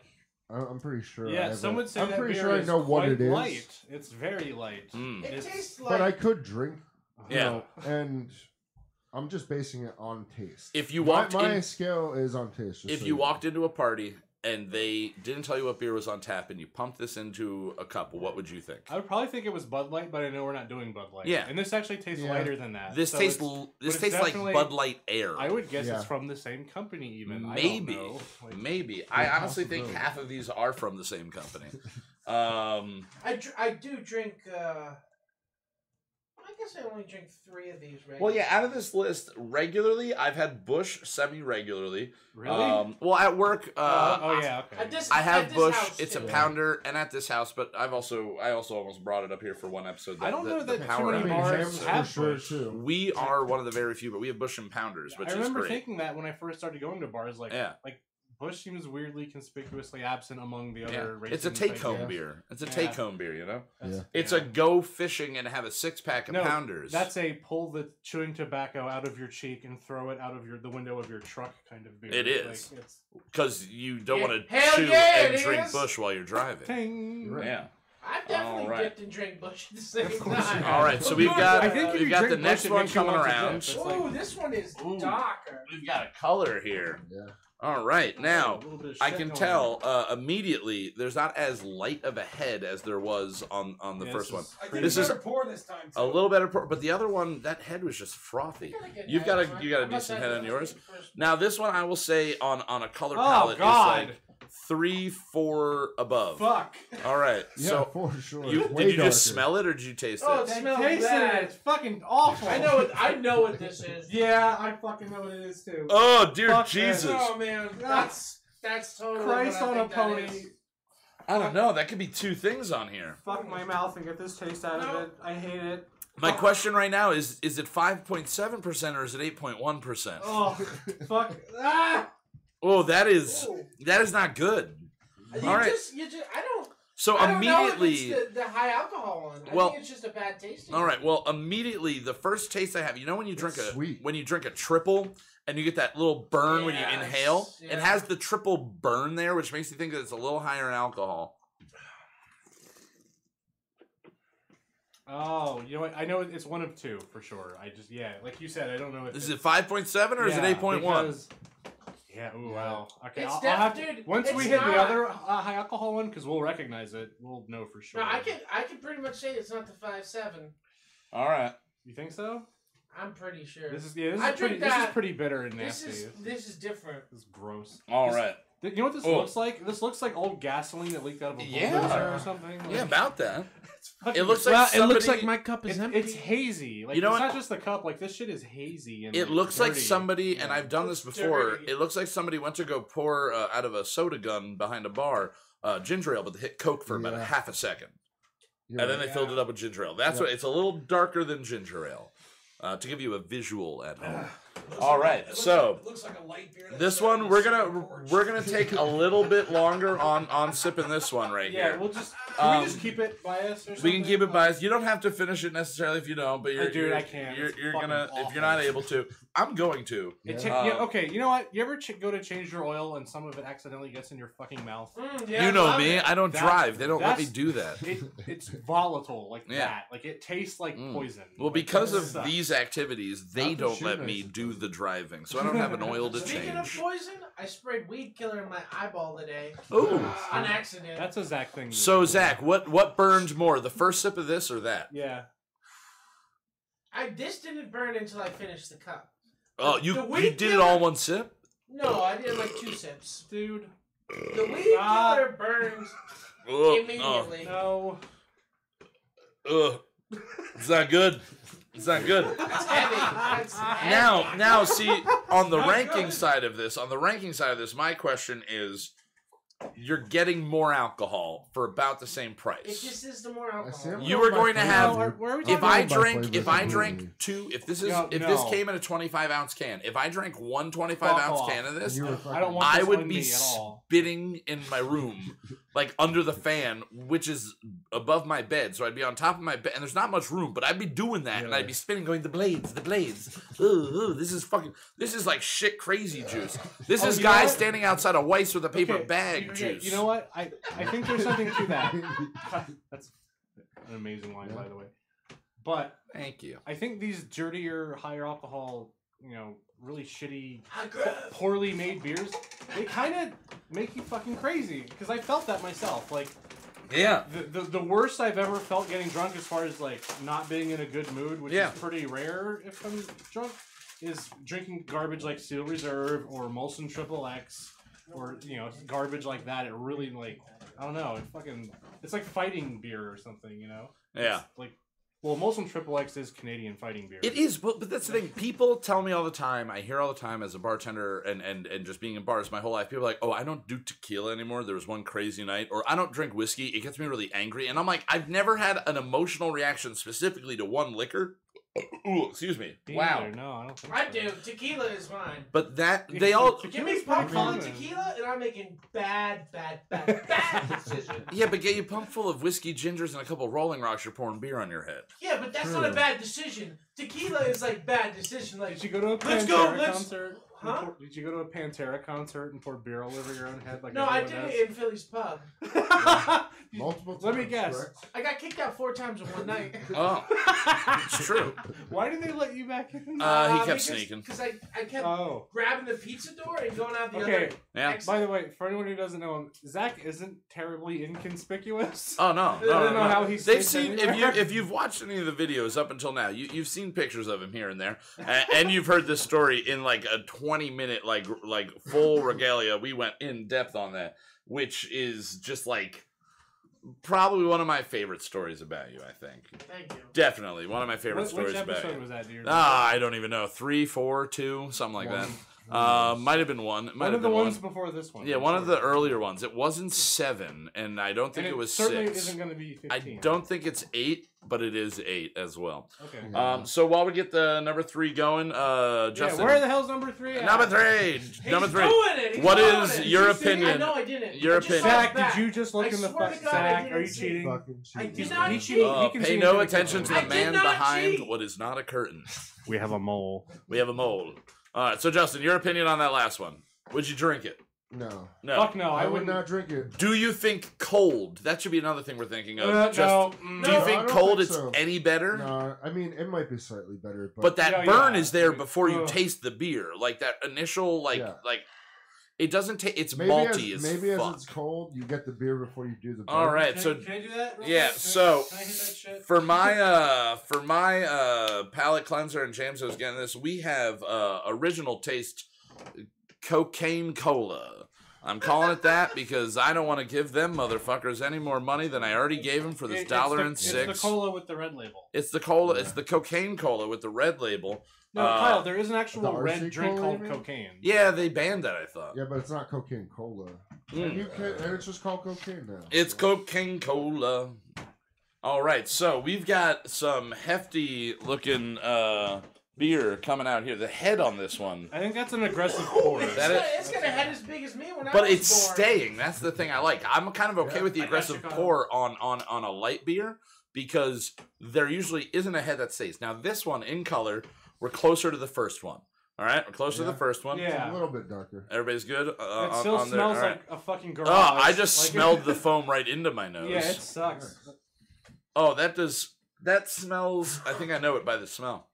I'm pretty sure. I Yeah, haven't- some would say I'm that pretty beer sure I is know what quite it is. light. It's very light. Mm. It It's- tastes But I like. could drink. You Yeah. know, and I'm just basing it on taste. If you my, walked my in, scale is on taste. just if so you know. walked into a party and they didn't tell you what beer was on tap, and you pumped this into a cup, what would you think? I would probably think it was Bud Light, but I know we're not doing Bud Light. Yeah. And this actually tastes Yeah. lighter than that. This So tastes it's- this it's tastes like definitely- Bud Light Air. I would guess Yeah. it's from the same company, even. Maybe. I don't know. Like, Maybe. I honestly think possibility. half of these are from the same company. I do drink. I guess I only drink 3 of these. Right? Well, yeah, out of this list, regularly, I've had Bush semi-regularly. really? Well, at work, oh, yeah, okay. At this, I at have this Bush. house, It's a too. pounder, and at this house, but I also almost brought it up here for one episode. I don't know the that too power I many mean, hour. bars hams for have sure Bush. too. We are one of the very few, but we have Bush and pounders, which I is remember great. thinking that when I first started going to bars, like Bush seems weirdly conspicuously absent among the Yeah. other. It's a ratings, take-home Yeah. beer. It's a Yeah. take-home beer, you know? Yeah. It's a go fishing and have a 6-pack of No, pounders. That's a pull the chewing tobacco out of your cheek and throw it out of the window of your truck kind of beer. It is. Like, it's because you don't Yeah. want to Hell chew yeah, and it drink is. Bush while you're driving. ting. Right. Yeah. I've definitely All right. dipped and drank Bush at the same Of course you time. have. All right, so we've got I think if we've you got drink the next Bush, it one makes you coming want to around. dip. It's Ooh, like- this one is Ooh. darker. We've got a color here. Yeah. All right, now A little bit of I shit can going tell on. immediately there's not as light of a head as there was on the Yeah, first one. this is I crazy. did This a is better pour this time. Too. A little better, but the other one, that head was just frothy. You've got a I'm not decent that head on good yours. at first. Now this one I will say on a color Oh, palette God. is like 3, 4 above. Fuck. All right, Yeah, so for sure. did It's way you just darker. smell it or did you taste Oh, it? it I smells tasted bad. it. It's fucking awful. I know what this is. Yeah, I fucking know what it is too. Oh dear Fuck Jesus! Oh man, that's totally Christ what I on a think that pony. is. I don't know. That could be 2 things on here. Fuck my mouth and get this taste out No. of it. I hate it. My question right now is it 5.7% or is it 8.1%? Oh, fuck. Ah! Oh, that is Ooh. not good. You All right. you just, I don't. So I don't know if immediately, it's the high alcohol one. I Well- think it's just a bad tasting. all right. Well, immediately the first taste I have, you know, when you drink It's sweet. when you drink a triple and you get that little burn when you Yes, inhale, yeah. it has the triple burn there, which makes you think that it's a little higher in alcohol. Oh, you know what? I know it's one of 2 for sure. Like you said, I don't know if Is it 5.7 or is it 8.1? because- Yeah, ooh, wow. Okay, It's I'll have to, dude, once we it's hit the not- other high alcohol one, because we'll recognize it, we'll know for sure. No, I can pretty much say it's not the 5.7. All right. You think so? I'm pretty sure. This is I drink this is that. pretty bitter and nasty. This is different. This is gross. All right. You know what this looks like? This looks like old gasoline that leaked out of a bulldozer or something. Yeah, about that. Fucking- It looks like it looks somebody- like my cup is empty. It's hazy. Like, You know it's what? not just the cup. Like, this shit is hazy. And It looks like dirty. somebody, and I've done this before. dirty. It looks like somebody went to go pour out of a soda gun behind a bar ginger ale, but they hit Coke for about a half a second, You're and then right. they filled it up with ginger ale. That's what it's a little darker than ginger ale, to give you a visual at home. All right, so it looks like a light beer. this one we're gonna take a little bit longer on sipping this one right Yeah, here. we'll just can we just keep it biased or something? We can keep it biased. You don't have to finish it necessarily if you don't, but I can't. You're It's gonna fucking if you're not able to. I'm going to. Okay, you know what? You ever go to change your oil and some of it accidentally gets in your fucking mouth? You know me. I don't That- drive. They don't let me that's- do that. It's volatile like Yeah. that. Like it tastes like poison. Well, Like, because it of sucks. these activities, they Not for don't sure, let me nice. do the driving, so I don't have an oil to Speaking of change. poison, I sprayed weed killer in my eyeball today. Ooh. On accident. That's a Zach thing. to So do. Zach, what burned more, the first sip of this or that? Yeah. This didn't burn until I finished the cup. Oh, The you weed did it killer- all in one sip? No, I did like 2 sips. Dude. The weed killer burns Ugh, immediately. No. Ugh. It's not good. It's not good. It's heavy. It's heavy. Now, see, on the ranking side of this, my question is, you're getting more alcohol for about the same It price. just is the more alcohol. see, I'm You going are by going to flavor. have- Where are we If talking I I'm going by drink, flavor if I completely. drink two, if this No, this no. came in a 25-ounce can, if I drank one 25 Fuck ounce off. can of this, You were I don't want I this would on be me at all. spitting in my room, like under the fan, which is above my bed. So I'd be on top of my bed, and there's not much room, but I'd be doing that, and Yeah. I'd be spinning, going the blades. Ooh, this is like shit crazy juice. This Oh, is you know guys what? standing outside of Weiss with a paper Okay, bag okay, juice. You know what? I think there's something to that. That's an amazing line, by the way. But Thank you. I think these dirtier, higher alcohol, really shitty, I grab. poorly made beers, they kind of make you fucking crazy. Because I felt that myself. Like, Yeah. the worst I've ever felt getting drunk, as far as like not being in a good mood, which Yeah. is pretty rare if I'm drunk, is drinking garbage like Steel Reserve or Molson Triple X or garbage like that. It really I don't know. It's like fighting beer or something. Yeah. It's like, well, Molson Triple X is Canadian fighting beer. It is, but that's the thing. People tell me all the time. I hear all the time as a bartender and just being in bars my whole life. People are like, "Oh, I don't do tequila anymore. There was one crazy night," or "I don't drink whiskey. It gets me really angry." And I'm like, I've never had an emotional reaction specifically to one liquor. Ooh, excuse me. Me Wow. neither. No, I don't think I so. do. Tequila is mine. But they all. Give me pump full of tequila, and I'm making bad decisions. Yeah, but get you pumped full of whiskey, gingers, and a couple Rolling Rocks. You're pouring beer on your head. Yeah, but that's not a bad decision. Tequila is like bad decision. Like, Did you go to a Let's Pantera go, let's- concert? Huh? Did you go to a Pantera concert and pour beer all over your own head? Like no, I everyone did it in Philly's pub. does? Multiple times. Let me guess. correct? I got kicked out 4 times in one night. Oh, it's true. Why did they let you back in? He kept because, sneaking. Because I kept Oh, grabbing the pizza door and going out the okay. other. Yeah. exit. By the way, for anyone who doesn't know him, Zach isn't terribly inconspicuous. Oh no! I don't know how he They've stays seen anywhere. if you've watched any of the videos up until now, you've seen pictures of him here and there, and you've heard this story in like a 20-minute like full regalia. We went in depth on that, which is just like probably one of my favorite stories about you. I think Thank you. definitely one of my favorite Which stories about episode you. was that, dude? I don't even know. 3, 4, 2, something like that. Might have been one. Might One have of the been ones one. before this one. Yeah, I'm one of sure. the earlier ones. It wasn't 7, and I don't think And it was certainly 6. isn't going to be 15. I don't think it's 8, but it is 8 as well. Okay. So while we get the number 3 going, Justin. Yeah, where the hell's number 3 at? Number 3. He's Number 3. doing it. He's What doing is it. your Did you see? opinion? I know I didn't. Your I just opinion. saw Zach, it back. did you just look I in the swear to fuck? God, I Zach, didn't are you see. cheating? Fucking I cheating. did not He cheat. cheated. He can Pay see no into the attention to camera. the I did man not behind cheat. what is not a curtain. We have a mole. We have a mole. All right, so Justin, your opinion on that last one. Would you drink it? No. No. Fuck no, I would wouldn't. not drink it. Do you think cold? That should be another thing we're thinking of. No. Do you No, I think don't cold think is so. any better? No, I mean, it might be slightly better, But that Yeah, burn yeah. is there before you Ugh. taste the beer. Like that initial, Yeah. It doesn't take. It's Maybe malty as, as maybe fuck. as it's cold, you get the beer before you do the. All right, Can, so can I do that? Real yeah, quick? so Can I hit that shit? for my palate cleanser, and James was getting this. We have original taste cocaine cola. I'm calling it that because I don't want to give them motherfuckers any more money than I already gave them for this It's $1.06. It's the cola with the red label. It's the cola. Yeah. It's the cocaine cola with the red label. No, Kyle, there is an actual the red RC drink cola, called you mean? cocaine. Yeah, they banned that. I thought. Yeah, but it's not cocaine cola. Mm. And you can, and it's just called cocaine now. It's so. cocaine cola. All right, so we've got some hefty looking beer coming out here. The head on this one, I think that's an aggressive pour. It's got a head as big as me when I but was it's born. staying. That's the thing I like. I'm kind of okay Yeah. with the I got aggressive you, Kyle. pour on a light beer because there usually isn't a head that stays. Now this one in color, we're closer to the first one. All right, we're closer to Yeah. the first one. It's Yeah. a little bit darker. Everybody's good. It on still there? smells All right. like a fucking garage. Oh, I just Like- smelled the foam right into my nose. Yeah, it sucks. Oh, that does. That smells. I think I know it by the smell.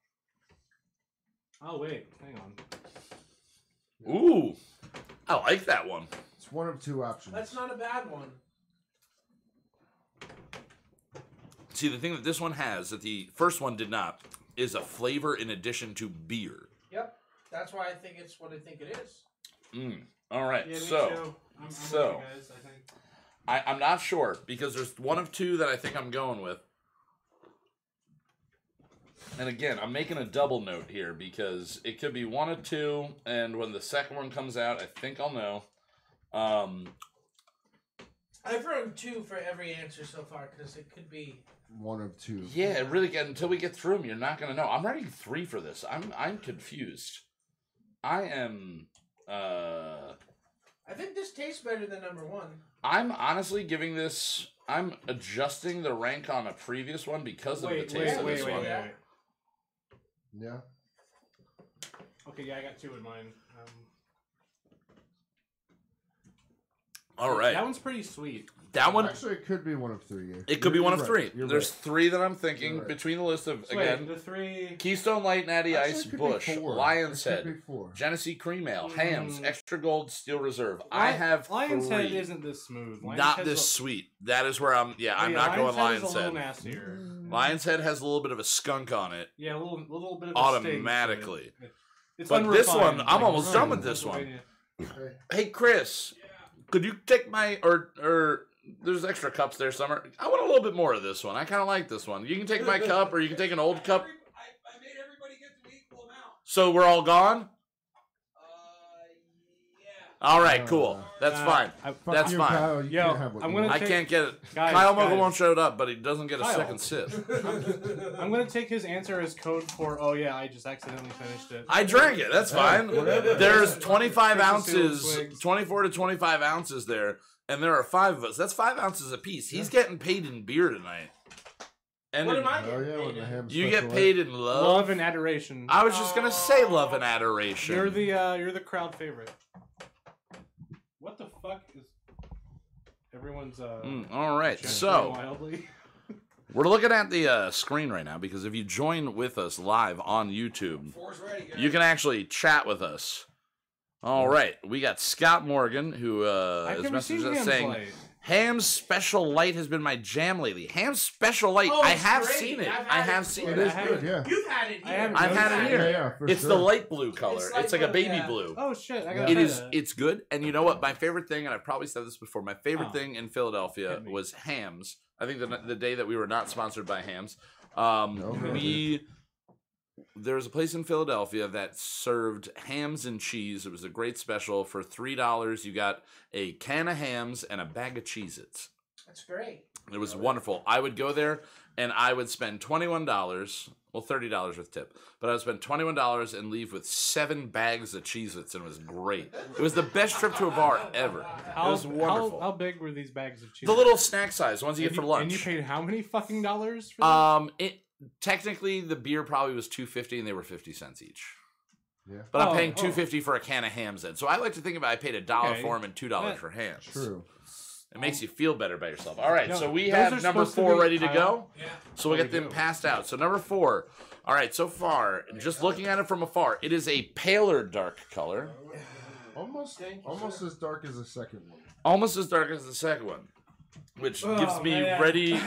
Oh wait, hang on. Ooh, I like that one. It's one of two options. That's not a bad one. See, the thing that this one has that the first one did not is a flavor in addition to beer. Yep. That's why I think it's what I think it is. All right, Yeah, me so too. I'm so- with you guys, I think. I'm not sure because there's one of two that I think I'm going with. And again, I'm making a double note here because it could be one of two, and when the second one comes out, I think I'll know. I've written 2 for every answer so far because it could be. One of two. Yeah, it really until we get through them, you're not gonna know. I'm writing 3 for this. I'm confused. I am. I think this tastes better than number 1. I'm honestly giving this. I'm adjusting the rank on a previous one because of the Wait, taste of wait, this wait, one. wait, wait. Yeah. Okay, yeah, I got 2 in mine. All right, That one's pretty sweet. that one. Actually, it could be one of three. It could be You're one of right. 3. You're There's right. 3 that I'm thinking You're right. between the list of So wait, again the 3. Keystone Light, Natty Actually, Ice, it could be Bush, 4. Lion's It could Head, be 4. Genesee Cream Ale, Mm. Hams, Extra Gold, Steel Reserve. I have Lion's 3. Head isn't this smooth. Lion's Not Head's this a- sweet. That is where I'm. Yeah, I'm yeah, not going Lion's Lion's Head. Is a Head. little nastier. Lion's Head has a little bit of a skunk on it. Yeah, a little bit of a Automatically. sting to it. It's But this unrefined, one, I'm like almost done with Pennsylvania. this one. Okay. Hey Chris, could you take my or there's extra cups there somewhere? I want a little bit more of this one. I kind of like this one. You can take my cup, or you can take an old cup. I made everybody get to equal amount. So we're all gone. Yeah. All right, cool. That's fine. Fuck That's you, fine. Kyle. You Yo, can't have what I'm you gonna want. I can't get it. Guys, Kyle Mogul guys. won't show up, but he doesn't get a Kyle. second sip. I'm gonna take his answer as code for. Oh yeah, I just accidentally finished it. I drank it. That's fine. whatever. There's 25 Takes a few ounces, swigs. 24 to 25 ounces there, and there are 5 of us. That's 5 ounces apiece. He's getting paid in beer tonight. And What in- am I Oh getting yeah, paid when the in? ham you special get paid in love. Love and adoration. I was just gonna say love and adoration. You're the crowd favorite. What the fuck is everyone's All right, gesturing so wildly? we're looking at the screen right now because if you join with us live on YouTube, Four's ready, guys. you can actually chat with us. All right, we got Scott Morgan who I've has never seen messaged us Ham's saying Light. Ham's Special Light has been my jam lately. Ham's Special Light, Oh, I it's have great. seen it. I've I had have it seen It it. is good, yeah. You've had it I here. haven't I've had it here. Yeah, for It's sure. the light blue color. It's It's like a like baby yeah. blue. Oh shit! I got It is. It's good, and you know what? My favorite thing, and I've probably said this before. My favorite Oh. thing in Philadelphia Hit me. was Hams. I think the day that we were not sponsored by Hams, there was a place in Philadelphia that served hams and cheese. It was a great special for $3. You got a can of hams and a bag of Cheez-Its. That's great. It was wonderful. I would go there and I would spend $21. Well, $30 with tip. But I would spend $21 and leave with 7 bags of Cheez-Its, and it was great. It was the best trip to a bar ever. It was wonderful. How big were these bags of cheese? The little snack size, the ones you and get for lunch. And you paid how many fucking dollars for them? Technically, the beer probably was $2.50, and they were 50 cents each. Yeah. But I'm Oh, paying oh. $2.50 for a can of hams then. So I like to think about I paid $1 Okay. for them and $2 That- for hams. True. It makes you feel better about yourself. All right, No, so we those have are number supposed to 4 be- ready to Kyle. go. Yeah. So we There get we them go. passed out. So number 4. All right, so far, just looking at it from afar, it is a paler dark color. Almost Thank you, almost sir. as dark as the second one. Almost as dark as the second one, which Oh, gives me man. ready.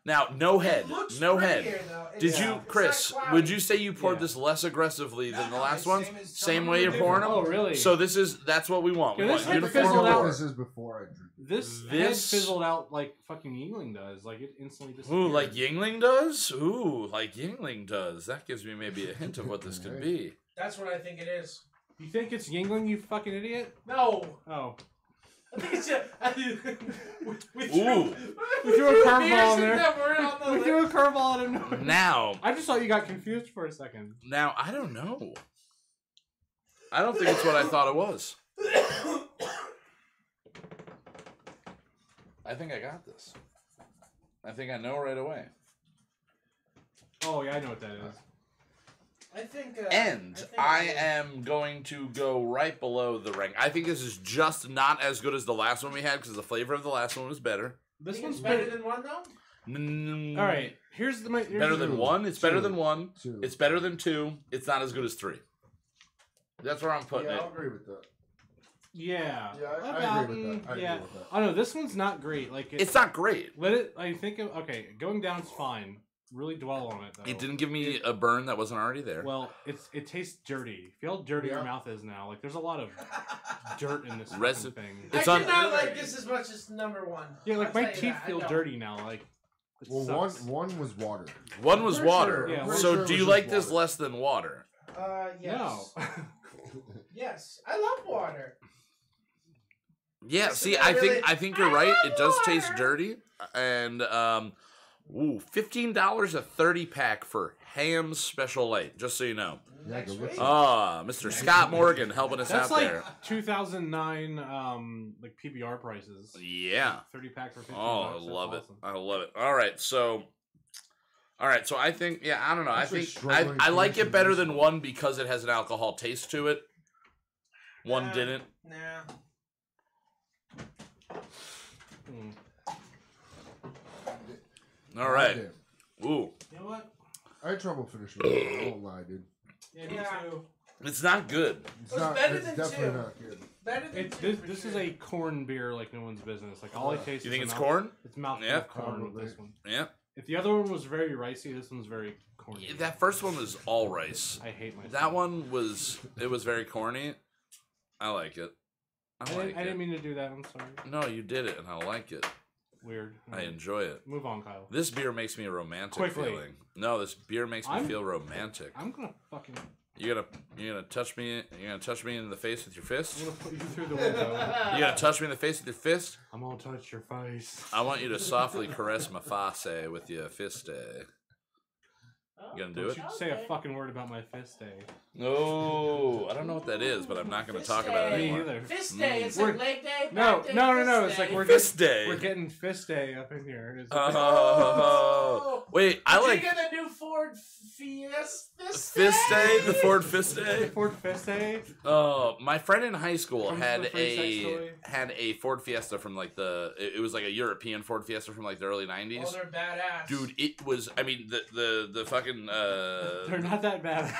Now, no head, It looks no prettier, head. though. Did It's you, not Chris? cloudy. Would you say you poured Yeah. this less aggressively than the last ones? same as Same some way of you're them pouring them. Oh, really? So that's what we want. We Yeah, want this head uniform fizzled pour. out. This is before I drink it. This head This- fizzled out like fucking Yingling does. Like it instantly disappeared. Ooh, like Yingling does? Ooh, like Yingling does. That gives me maybe a hint of what this could be. That's what I think it is. You think it's Yingling, you fucking idiot? No. Oh. I think it's we Ooh. We threw a curveball beers in there. that were on the We threw a curveball at him. Now, I just thought you got confused for a second. I don't know. I don't think it's what I thought it was. I think I got this. I think I know right away. Oh yeah, I know what that is. I think. And think I it is. am going to go right below the rank. I think this is just not as good as the last one we had because the flavor of the last one was better. This Think one's it's better than one though. Mm, All right, here's the here's Better the- than one. It's better than one. Two. It's better than two. It's not as good as three. That's where I'm putting Yeah, it. I'll agree with that. Yeah. Yeah, I About- agree with that. I yeah. agree with that. I don't know. This one's not great. Like It's not great. Let it. I think. Okay, going down's fine. Really dwell on it though. It didn't give me a burn that wasn't already there. Well, it tastes dirty. Feel how dirty your Yeah. mouth is now. Like there's a lot of dirt in this Resi- fucking thing. It's I on- did not like this as much as number one. Yeah, like I'll my tell you teeth that, I feel know. dirty now. Like it Well, sucks. one was water. One was Pretty water. sure- Yeah, pretty So sure it do was you just like this water. less than water? Yes. No. Yes, I love water. Yeah. Listen, See, I really- I think you're I right. love It does taste water. dirty. And $15 a 30-pack for Ham's Special Light. Just so you know. Yeah, Next go get week. some. Mr. Scott Morgan helping us That's out like there. 2009 like PBR prices. Yeah. 30 pack for 15 Oh, I bucks. That's love it. awesome. I love it. All right, so I think I don't know. I Actually think struggling I to like finish it better this than one. one because it has an alcohol taste to it. One Nah. didn't. Nah. Hmm. All right. Damn. Ooh. You know what? I had trouble finishing it. I won't lie, dude. Yeah, me too. It's not good. It's was not. better It's than definitely two. not good. Better than It's two this, for this sure. is a corn beer like no one's business. Like all I taste. You is think a it's mouth- corn? It's mouthful Yeah. of corn with Probably. this one. Yeah. If the other one was very ricey, this one's very corny. That first one was all rice. I hate myself. That one was very corny. I like it. I I like didn't it. mean to do that. I'm sorry. No, you did it, and I like it. Weird. I enjoy it. Move on, Kyle. This beer makes me a romantic Quickly. feeling. No, this beer makes me I'm- feel romantic. I'm gonna fucking. You're gonna touch me. You're gonna touch me in the face with your fist. I'm gonna put you through the window. You're gonna touch me in the face with your fist. I'm gonna touch your face. I want you to softly caress my face with your fist. You gonna do Don't it? you say a fucking word about my fist day. No, I don't know what that is, but I'm not gonna Fist talk about it day. Me anymore. either. Fist day. It's We're- like leg day. No, back day, no, fist it's like day. we're Fist day. We're getting fist day up in here. It's Oh, wait, I Did like you get a new Ford Fiesta? Fist Day, the Ford Fist Day. Ford fist day. Oh, my friend in high school Comes had with a free sex toy. a Ford Fiesta from like it was like a European Ford Fiesta from like the early Oh, '90s. they're badass. Dude, it was. I mean, the fucking. They're not that bad.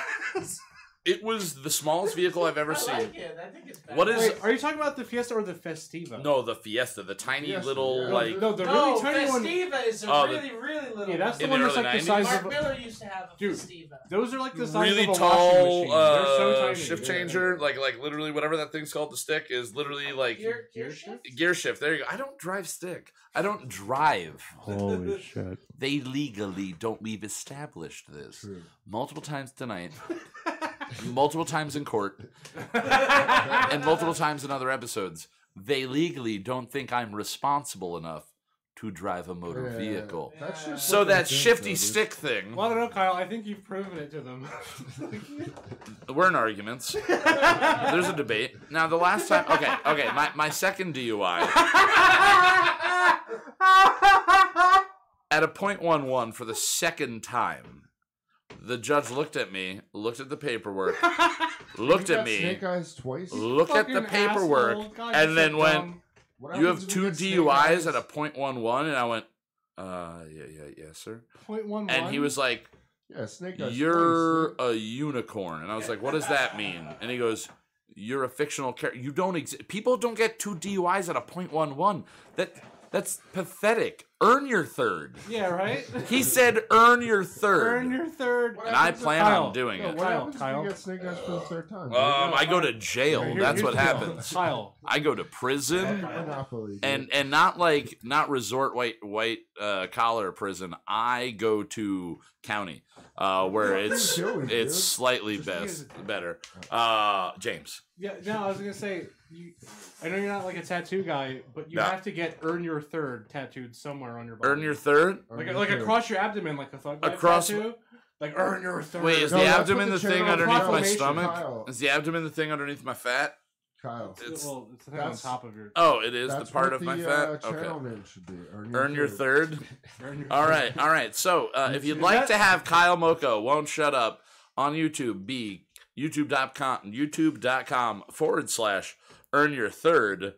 It was the smallest vehicle I've ever I seen. like it. I think it's badass. What is- Wait, are you talking about the Fiesta or the Festiva? No, the Fiesta, the tiny Fiesta, little yeah. like. No, the No, really tiny one. Festiva is a Oh, the- really, really little. Yeah, that's the In one the that's early like the 90s? size Mark of. A, Miller used to have a Dude. Festiva. those are like the size Really of a washing tall machine. They're so tiny. shift Yeah. changer, like literally whatever that thing's called, the stick is literally like Gear gear shift? gear shift. There you go. I don't drive stick. I don't drive. Holy shit! They legally don't. We've established this True. multiple times tonight, multiple times in court, and multiple times in other episodes. They legally don't think I'm responsible enough to drive a motor Yeah, vehicle. That's just So what they that think, shifty though, dude. stick thing, Well, I don't know, Kyle. I think you've proven it to them. we're in arguments. There's a debate. Now, the last time, okay, my second DUI, at a .11 for the second time, the judge looked at me, looked at the paperwork, looked You at got me, Snake eyes twice. looked at the Fucking paperwork, asshole. God, and you're then so went, dumb. What "You happens have if 2 get snake DUIs eyes? at a .11," and I went, yes, sir. 0.11. And he was like, Yeah, snake eyes. "You're twice, a unicorn," and I was like, "What does that mean?" And he goes, You're a fictional character. You don't exist. People don't get 2 DUIs at a .11. That's pathetic. Earn your third. Yeah, right? He said earn your third. Earn your third. And I plan Kyle. on doing No, it. what Kyle, happens Kyle. if you get snake eyes for the third time? I go to jail. Here- That's here's what the deal. happens. Kyle. I go to prison. Monopoly. And not resort white collar prison. I go to county where What are it's you doing, it's dude? slightly Just better. James, Yeah, no, I was gonna say, I know you're not like a tattoo guy, but you No. have to get "earn your third" tattooed somewhere on your body. earn your third. like across your abdomen, like a thug life Across- tattoo. Like earn your third. Wait, is No, the that's abdomen what the the thing channel underneath my proclamation, stomach? Kyle. Is the abdomen the thing underneath my fat? Kyle. It's Well, it's the thing on that's- top of your. oh, it is That's the part what of my the, fat. channel Okay. name should be. Earn your third. Earn your All third. right. So, if you'd like to have Kyle Moko won't shut up on YouTube, be youtube.com/earn your third.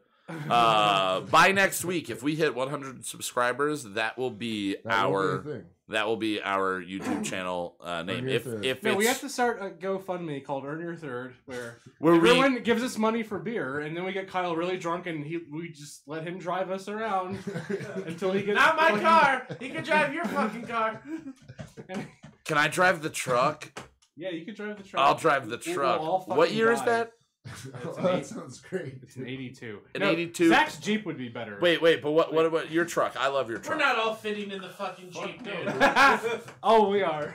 By next week, if we hit 100 subscribers, that will be our YouTube channel name. your If third. if No, we have it's to start a GoFundMe called "Earn Your Third," where where we everyone gives us money for beer, and then we get Kyle really drunk, and we just let him drive us around until he gets. Not my fucking- car. He can drive your fucking car. can I drive the truck? Yeah, you can drive the truck. I'll drive the We'll truck. all What fucking year is die. that? That sounds great. It's an 82. An No, 82? Zach's Jeep would be better. Wait, but what about your truck? I love your We're truck. not all fitting in the fucking Jeep, dude. Oh, we are.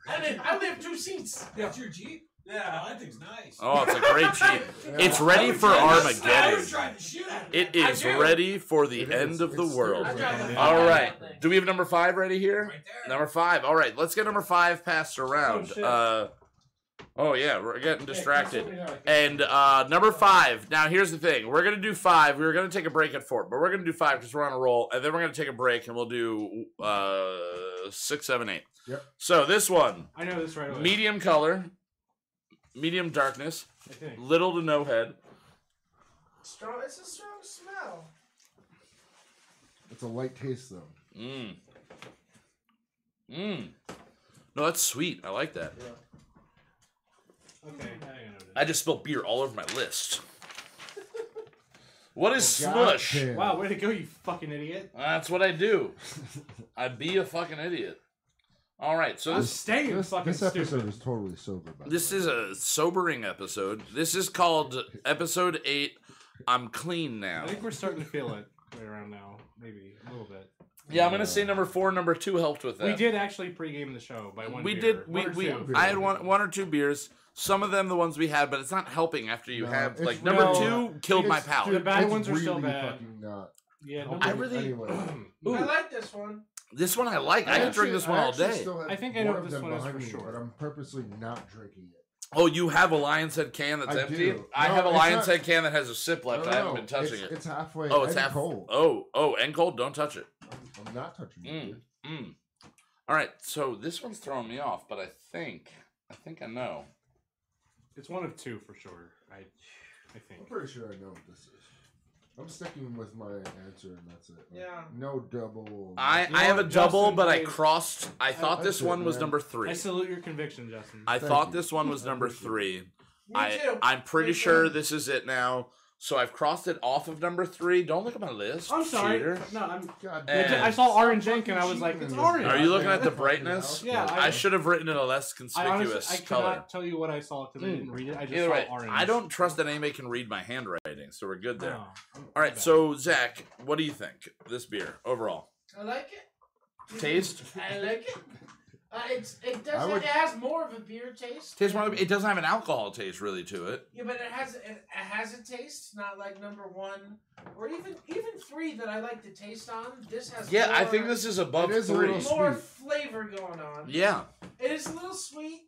I only have 2 seats. That's your Jeep? Yeah, that thing's nice. Oh, it's a great Jeep. It's ready for I Armageddon. was trying the shit out of It I is do. ready for the It end is. of the It's world. I drive the fuck All out of right. that thing. Do we have number 5 ready here? right there. Number 5. All right. Let's get number 5 passed around. Oh, shit. Oh yeah, we're getting distracted. And number 5. Now here's the thing. We're gonna do 5. We were gonna take a break at 4, but we're gonna do 5 because we're on a roll, and then we're gonna take a break and we'll do 6, 7, 8. Yep. So this one, I know this right away. medium color, medium darkness, I think. little to no head. Strong. It's a strong smell. It's a light taste though. No, that's sweet. I like that. Okay, I know it is. I just spilled beer all over my list. What is God smush? damn. Wow, way to go, you fucking idiot. That's what I do. I be a fucking idiot. All right, so I'm this staying fucking This episode stupid. is totally sober. By the this way. is a sobering episode. This is called episode 8. I'm clean now. I think we're starting to feel it right around now. Maybe a little bit. Yeah, I'm gonna say number 4, number 2 helped with that. We did actually pregame the show by one We beer. did. One or We two. I had one or two beers. Some of them the ones we had, but it's not helping after you No, have it's like number real- 2 killed my It's- palate. The bad it's ones are still really bad. fucking not. Yeah, helping I really- anyway. Ooh. I like this one. This one I like. I could drink this one all day. I think I know what this one is for sure. But I'm purposely not drinking it. Oh, you have a Lion's Head can that's I empty? do. I No, have a it's Lion's not- Head can that has a sip left. I haven't been touching it. It's halfway. Oh, it's and half cold. Oh, and cold. Don't touch it. I'm not touching it. dude. All right, so this one's throwing me off, but I think I know. It's one of 2 for sure. I I'm think. pretty sure I know what this is. I'm sticking with my answer, and that's it. Yeah. No double. I You know have a what, double, Justin, but I I- crossed. I thought this that's it, one was man. number 3. I salute your conviction, Justin. I Thank thought you. this one was I number appreciate 3. Me too. I'm pretty Me sure too. this is it now. So I've crossed it off of number 3. Don't look at my list. I'm sorry. cheater. No, I'm. God And- damn. I saw orange ink Fucking and I was like, cheating it's in this orange. Are you looking at the goddamn brightness? fucking Yeah, house. I should have written in a less I conspicuous honestly, I color. cannot tell you what I saw because I didn't read it. I just Either saw way, orange. I don't trust that anybody can read my handwriting, so we're good there. No, All right, bad. so Zach, what do you think this beer overall? I like it. Taste? I like it. It I doesn't. would- It has more of a beer taste. Tastes more. It doesn't have an alcohol taste really to it. Yeah, but it has a taste. Not like number 1 or even 3 that I like to taste on. This has Yeah, more, I think this is above It is a 3. little more sweet. flavor going on. Yeah, It is a little sweet.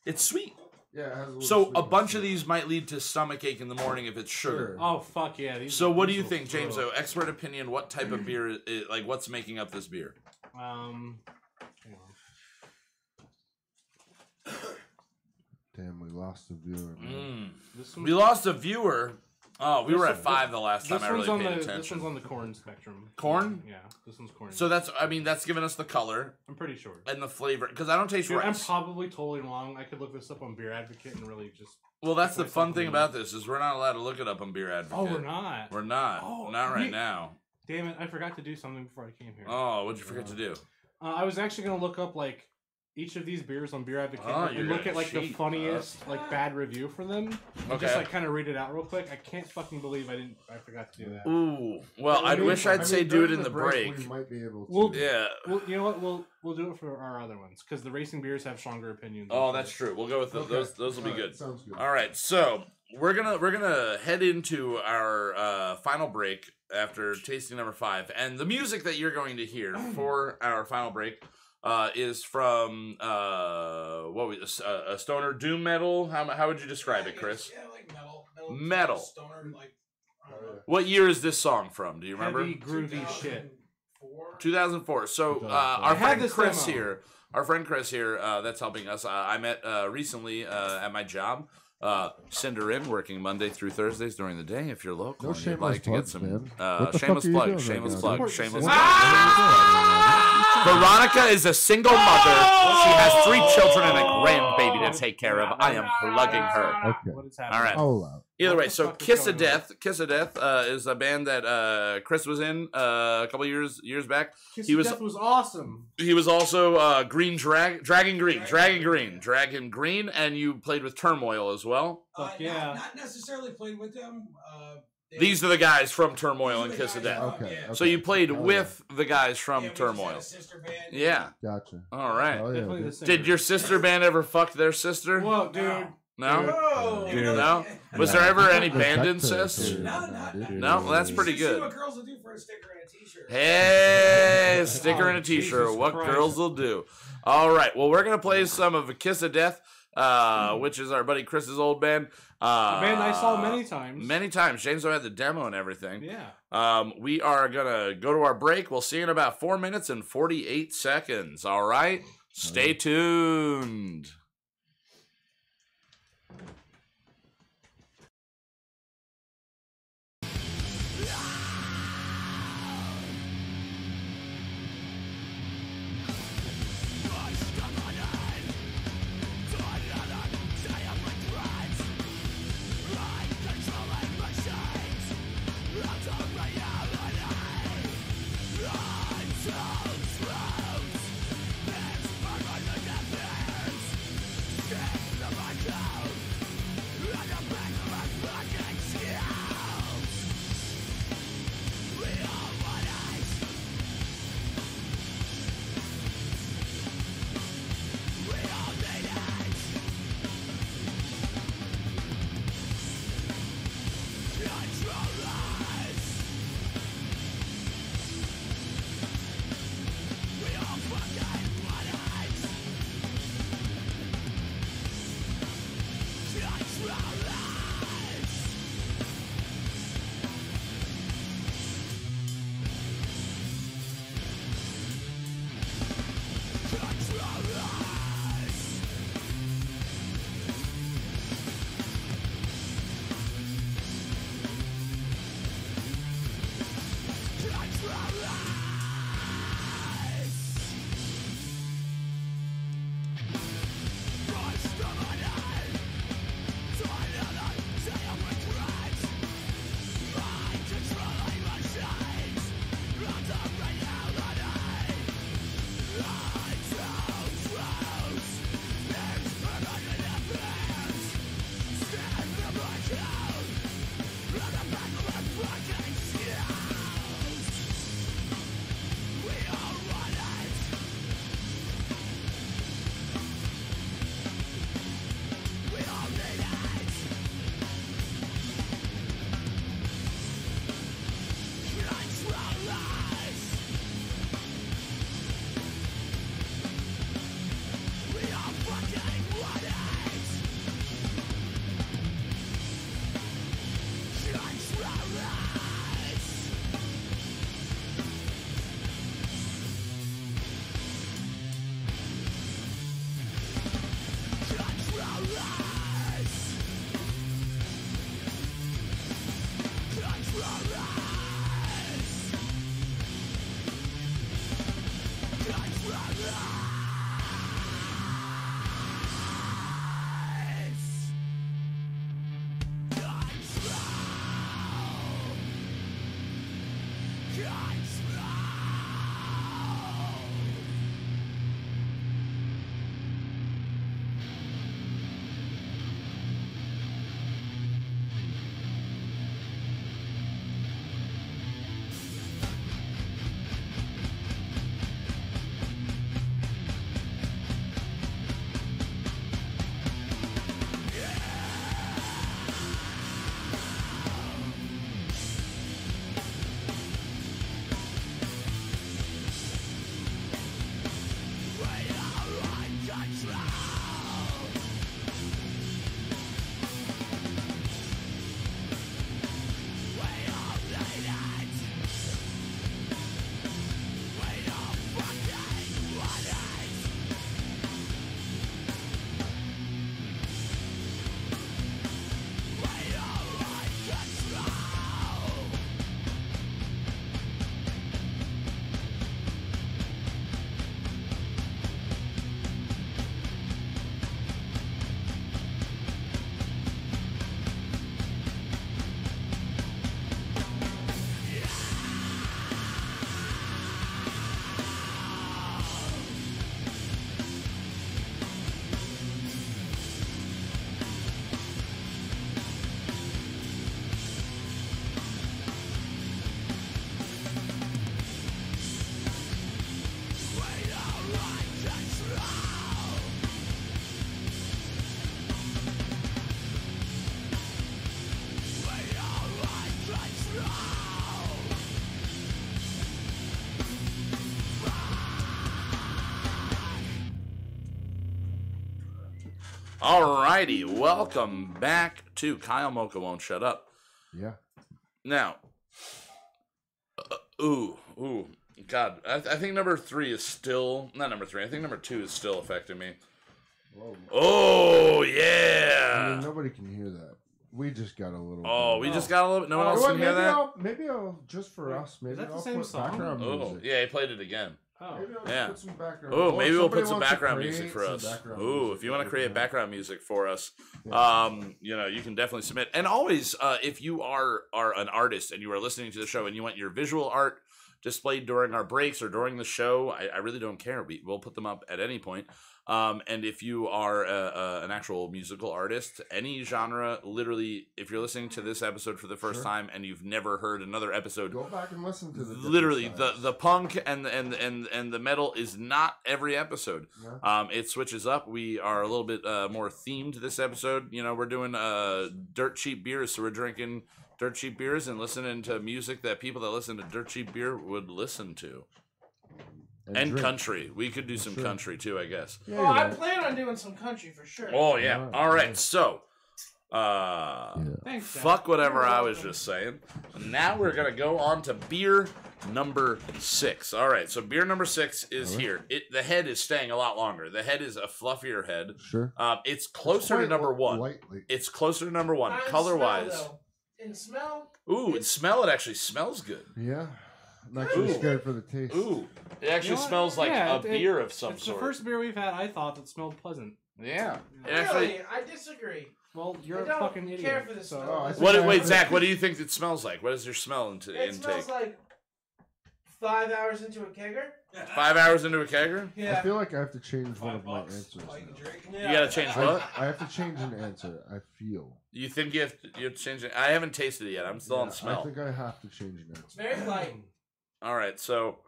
it's sweet. Yeah, it has a little So a sweetness bunch to of it. these might lead to stomach ache in the morning if it's sugar. Sure. Oh fuck yeah! These So are- what do these you will think, James? throw. Though, expert opinion. What type of beer? Like, what's making up this beer? Hang on. Damn, we lost the viewer. Man. Mm. This one, We lost a viewer. Oh, we were at 5 the last time This I really one's on paid the attention. this one's on the corn spectrum. Corn? Yeah, this one's corn. So that's given us the color I'm pretty sure. and the flavor because I don't taste Dude, I'm rice. probably totally wrong. I could look this up on Beer Advocate and really just. Well, that's the Like fun something thing about this is we're not allowed to look it up on Beer Advocate. Oh, we're not. We're not. Oh, not right now. Damn it! I forgot to do something before I came here. Oh, what'd you forget to do? I was actually gonna look up like each of these beers on Beer Advocate Oh, and you're look gonna at like the cheat. funniest like bad review for them. And Okay. just like kind of read it out real quick. I can't fucking believe I forgot to do that. Ooh. Well, I I'd mean, wish I I'd mean, say do it during in the break. We might be able to. Well, Yeah. Well, you know what? We'll do it for our other ones because the racing beers have stronger opinions. Oh, that's true. We'll go with Okay. those. Those will be Alright, good. Sounds good. All right, so we're gonna head into our final break after tasting number 5, and the music that you're going to hear for our final break is from a stoner doom metal. How would you describe it, Chris? Yeah, like metal. Metal. Stoner, like, I don't know. What year is this song from? Do you remember? Heavy groovy shit. 2004? 2004. So 2004. our I had friend this Chris demo. here, that's helping us. I met recently at my job. Send her in working Monday through Thursdays during the day. If you're local, No and you'd shameless like to get plugs, some man. What the shameless fuck are you plug, doing shameless right plug, now? shameless What- plug. Veronica is a single mother. She has 3 children and a grandbaby to take care of. I am plugging her. Okay. What is happening? All right. I'll allow it. Either What way, the so fuck is Kiss of going on? Death. Kiss of Death is a band that Chris was in a couple years back. Kiss He of was- Death was awesome. He was also Dragon Green, and you played with Turmoil as well. Fuck yeah. Not necessarily played with them. These are the guys from Turmoil and These are the Kiss of guys Death. from- Okay. yeah. okay. So you played Hell with the guys from Yeah, we just had Turmoil. a sister band. Yeah. Gotcha. All right. Hell yeah, Definitely dude. the same. Did your sister band ever fuck their sister? Whoa, dude. No. Whoa. Dude. No? Was there ever any band incest? No, not- No? Well, that's pretty You should see good. what girls will do for a sticker and a t-shirt. Hey, sticker and a Oh, t-shirt. Jesus What Christ. girls will do. All right. Well, we're gonna play some of A Kiss of Death, which is our buddy Chris's old band. A band I saw many times. Many times. James had the demo and everything. Yeah. We are gonna go to our break. We'll see you in about 4 minutes and 48 seconds. All right. Stay tuned. Alrighty, welcome back to Kyle Mocha Won't Shut Up. Yeah. Now, God, I think number 3 is still, not number 3, I think number 2 is still affecting me. Whoa. Oh, I yeah. mean, nobody can hear that. We just got a little. Oh, we just got a little bit, no one You know else what, can hear that? Maybe I'll just for us. Maybe that the I'll same put song? background Oh, music. yeah, he played it again. Oh. Maybe I'll Yeah. just put some background. Oh, or maybe we'll somebody put some wants to background create music for some us. background Ooh, music, if you want to we create can. background music for us, Yeah. you can definitely submit. And always, if you are an artist and you are listening to the show and you want your visual art displayed during our breaks or during the show, I really don't care. We'll put them up at any point. And if you are an actual musical artist, any genre, literally, if you're listening to this episode for the first time and you've never heard another episode, Go back and listen to the literally different the punk and the metal is not every episode. styles. It switches up. We are a little bit more themed this episode. You know, we're doing dirt cheap beers, so we're drinking dirt cheap beers and listening to music that people that listen to dirt cheap beer would listen to. And drink. country. We could do some Sure. country too, I guess. Yeah, Oh, you're I right. plan on doing some country for sure. Oh yeah. Alright. All right. So, Thanks, Zach. fuck whatever You're I was welcome. just saying. Now we're gonna go on to beer number 6. All right. So beer number 6 is Alright. here. The head is staying a lot longer. The head is a fluffier head. Sure. It's closer to Quite number 1. Lightly. It's closer to number 1, Not in color smell, wise. though. In smell, Ooh, in smell, it actually smells good. Yeah. I'm actually Ooh. scared for the taste. Ooh, it actually You know what? smells like Yeah, a it- beer of some It's sort. the first beer we've had I thought that smelled pleasant. Yeah. It really, actually. I disagree. Well, you're I a don't fucking idiot. care for the so- smell. Oh, I think What? I Wait, have Zach. What do you think it smells like? What is your smell It intake? smells like 5 hours into a kegger. 5 hours into a kegger? Yeah. I feel like I have to change one of my $5 answers. all you can now. drink. You gotta change what? I have to change an answer. I feel. You think you have to change it? I haven't tasted it yet. I'm still on I smell. think I have to change an It's answer. very light. All right, so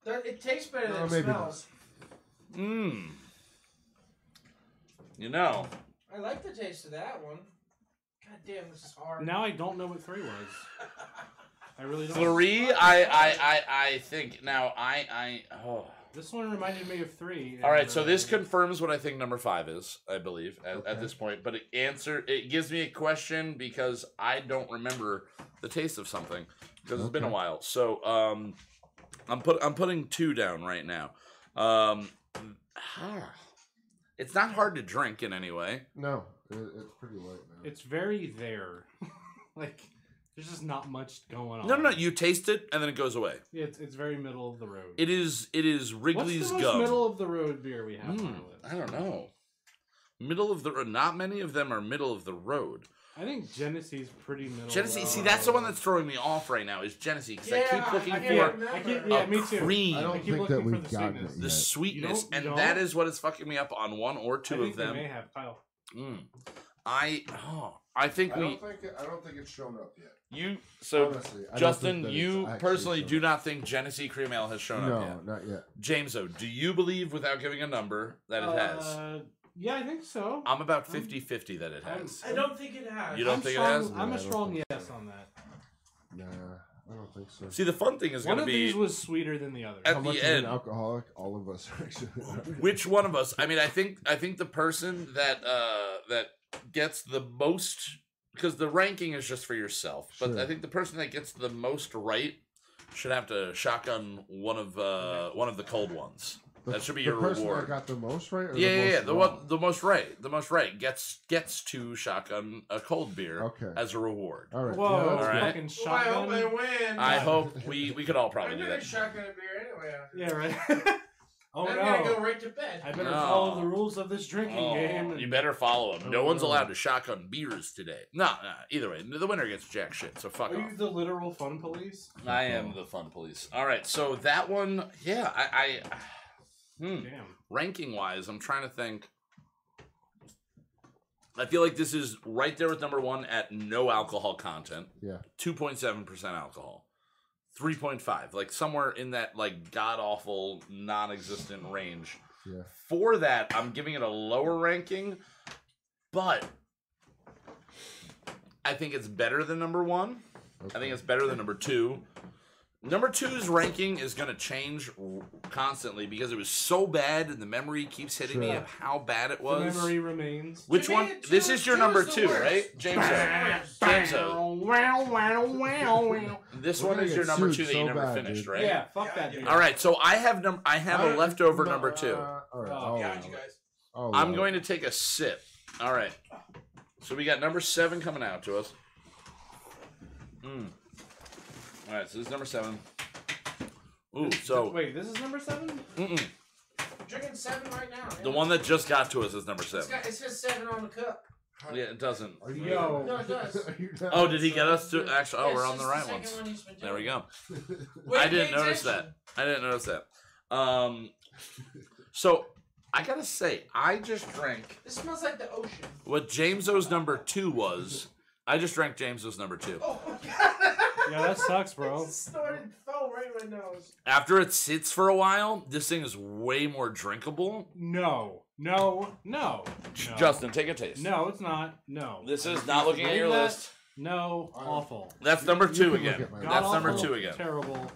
It tastes better than No, it maybe smells. you know, I like the taste of that one. God damn, this is hard. Now I don't know what 3 was. I really don't. 3. I think now. Oh. This one reminded me of 3. All right, so this confirms what I think number 5 is. I believe at Okay. this point, but it gives me a question because I don't remember the taste of something because it's been a Okay. while. So I'm putting 2 down right now. It's not hard to drink in any way. No, it's pretty light now. It's very there. Like, there's just not much going on. No. You taste it and then it goes away. It's very middle of the road. It is Wrigley's What's the most Gum. middle of the road beer we have on our list? I don't know. Middle of the road. Not many of them are middle of the road. I think Genesee's pretty middle. Genesee. of See, the that's the road. one that's throwing me off right now. Is Genesee because I Yeah, keep looking I for can't I remember. can't, yeah, a me too. cream. I I don't keep think looking that for we've the gotten sweetness. it the yet. sweetness, You and don't? that is what is fucking me up on 1 or 2 I think of them. They may have Kyle. I think I we don't think it's shown up yet. you so Honestly, I don't Justin, think that you it's actually personally shown do up. not think Genesee Cream Ale has shown No, up yet. not yet. James, though, do you believe without giving a number that it has? Yeah, I think so. I'm about 50-50 that it has. I don't think it has. You don't I'm think it strong, has? I'm Yeah, I a don't strong think yes on that. Nah, I don't think so. See, the fun thing is One going to of be these was sweeter than the other. At How the much is end. an alcoholic? All of us are actually. which one of us. I mean, I think the person that gets the most, because the ranking is just for yourself, but Sure. I think the person that gets the most right should have to shotgun one of the cold ones. That should be your the person reward. that got the most right. Or Yeah, the most wrong? the most right gets to shotgun a cold beer Okay. as a reward. All right. Whoa, Yeah, All that's right. fucking Well, I hope I shotgun. win. I hope we could all probably I'm do gonna that. shotgun a beer anyway. After Yeah, this. right. Oh I'm gonna go no! right to bed. I better No. follow the rules of this drinking Oh, game. and- you better follow him. No Oh, one's no. allowed to shotgun beers today. No. Either way, the winner gets jack shit. So fuck Are off. you the literal fun police? I am the fun police. All right, so that one, yeah, Damn. ranking wise, I'm trying to think. I feel like this is right there with number 1 at no alcohol content. Yeah. 2.7% alcohol. 3.5, like somewhere in that like god awful non-existent range. Yeah. For that, I'm giving it a lower ranking, but I think it's better than number 1. I think it's better than number 2. Number 2's ranking is going to change constantly because it was so bad and the memory keeps hitting me Sure. of how bad it The was. memory remains. Which To me, one? two- This is your two number is the 2, worst. right? James This We're one gonna is your get number sued 2 that you so never bad, finished, dude. right? Yeah, fuck that. Yeah, dude. All right, so I have a leftover number 2. All right, Got you guys. I'm going to take a sip. All right. So we got number 7 coming out to us. All right, so this is number 7. Ooh, so Wait, this is number 7? I'm drinking 7 right now. the one that just got to us is number 7. It says 7 on the cup. Yeah, it doesn't. Are you Yo. No, it does. Oh, did he get us to actually? Oh, Yeah, we're it's on the just right second ones. one he's been There we doing. go. Wait, I didn't pay notice attention. that. I didn't notice that. So I gotta say, I just drank This smells like the ocean. what Jameso's number 2 was. I just drank Jameso's number 2. Oh my god. Yeah, that sucks, bro. It snorted foam right in my nose. After it sits for a while, this thing is way more drinkable. No. Justin, take a taste. No, it's not. No. This is not looking at your Believe that? list. No, awful. That's number You 2 can look again. at my That's list. number God-awful, 2 again. Terrible.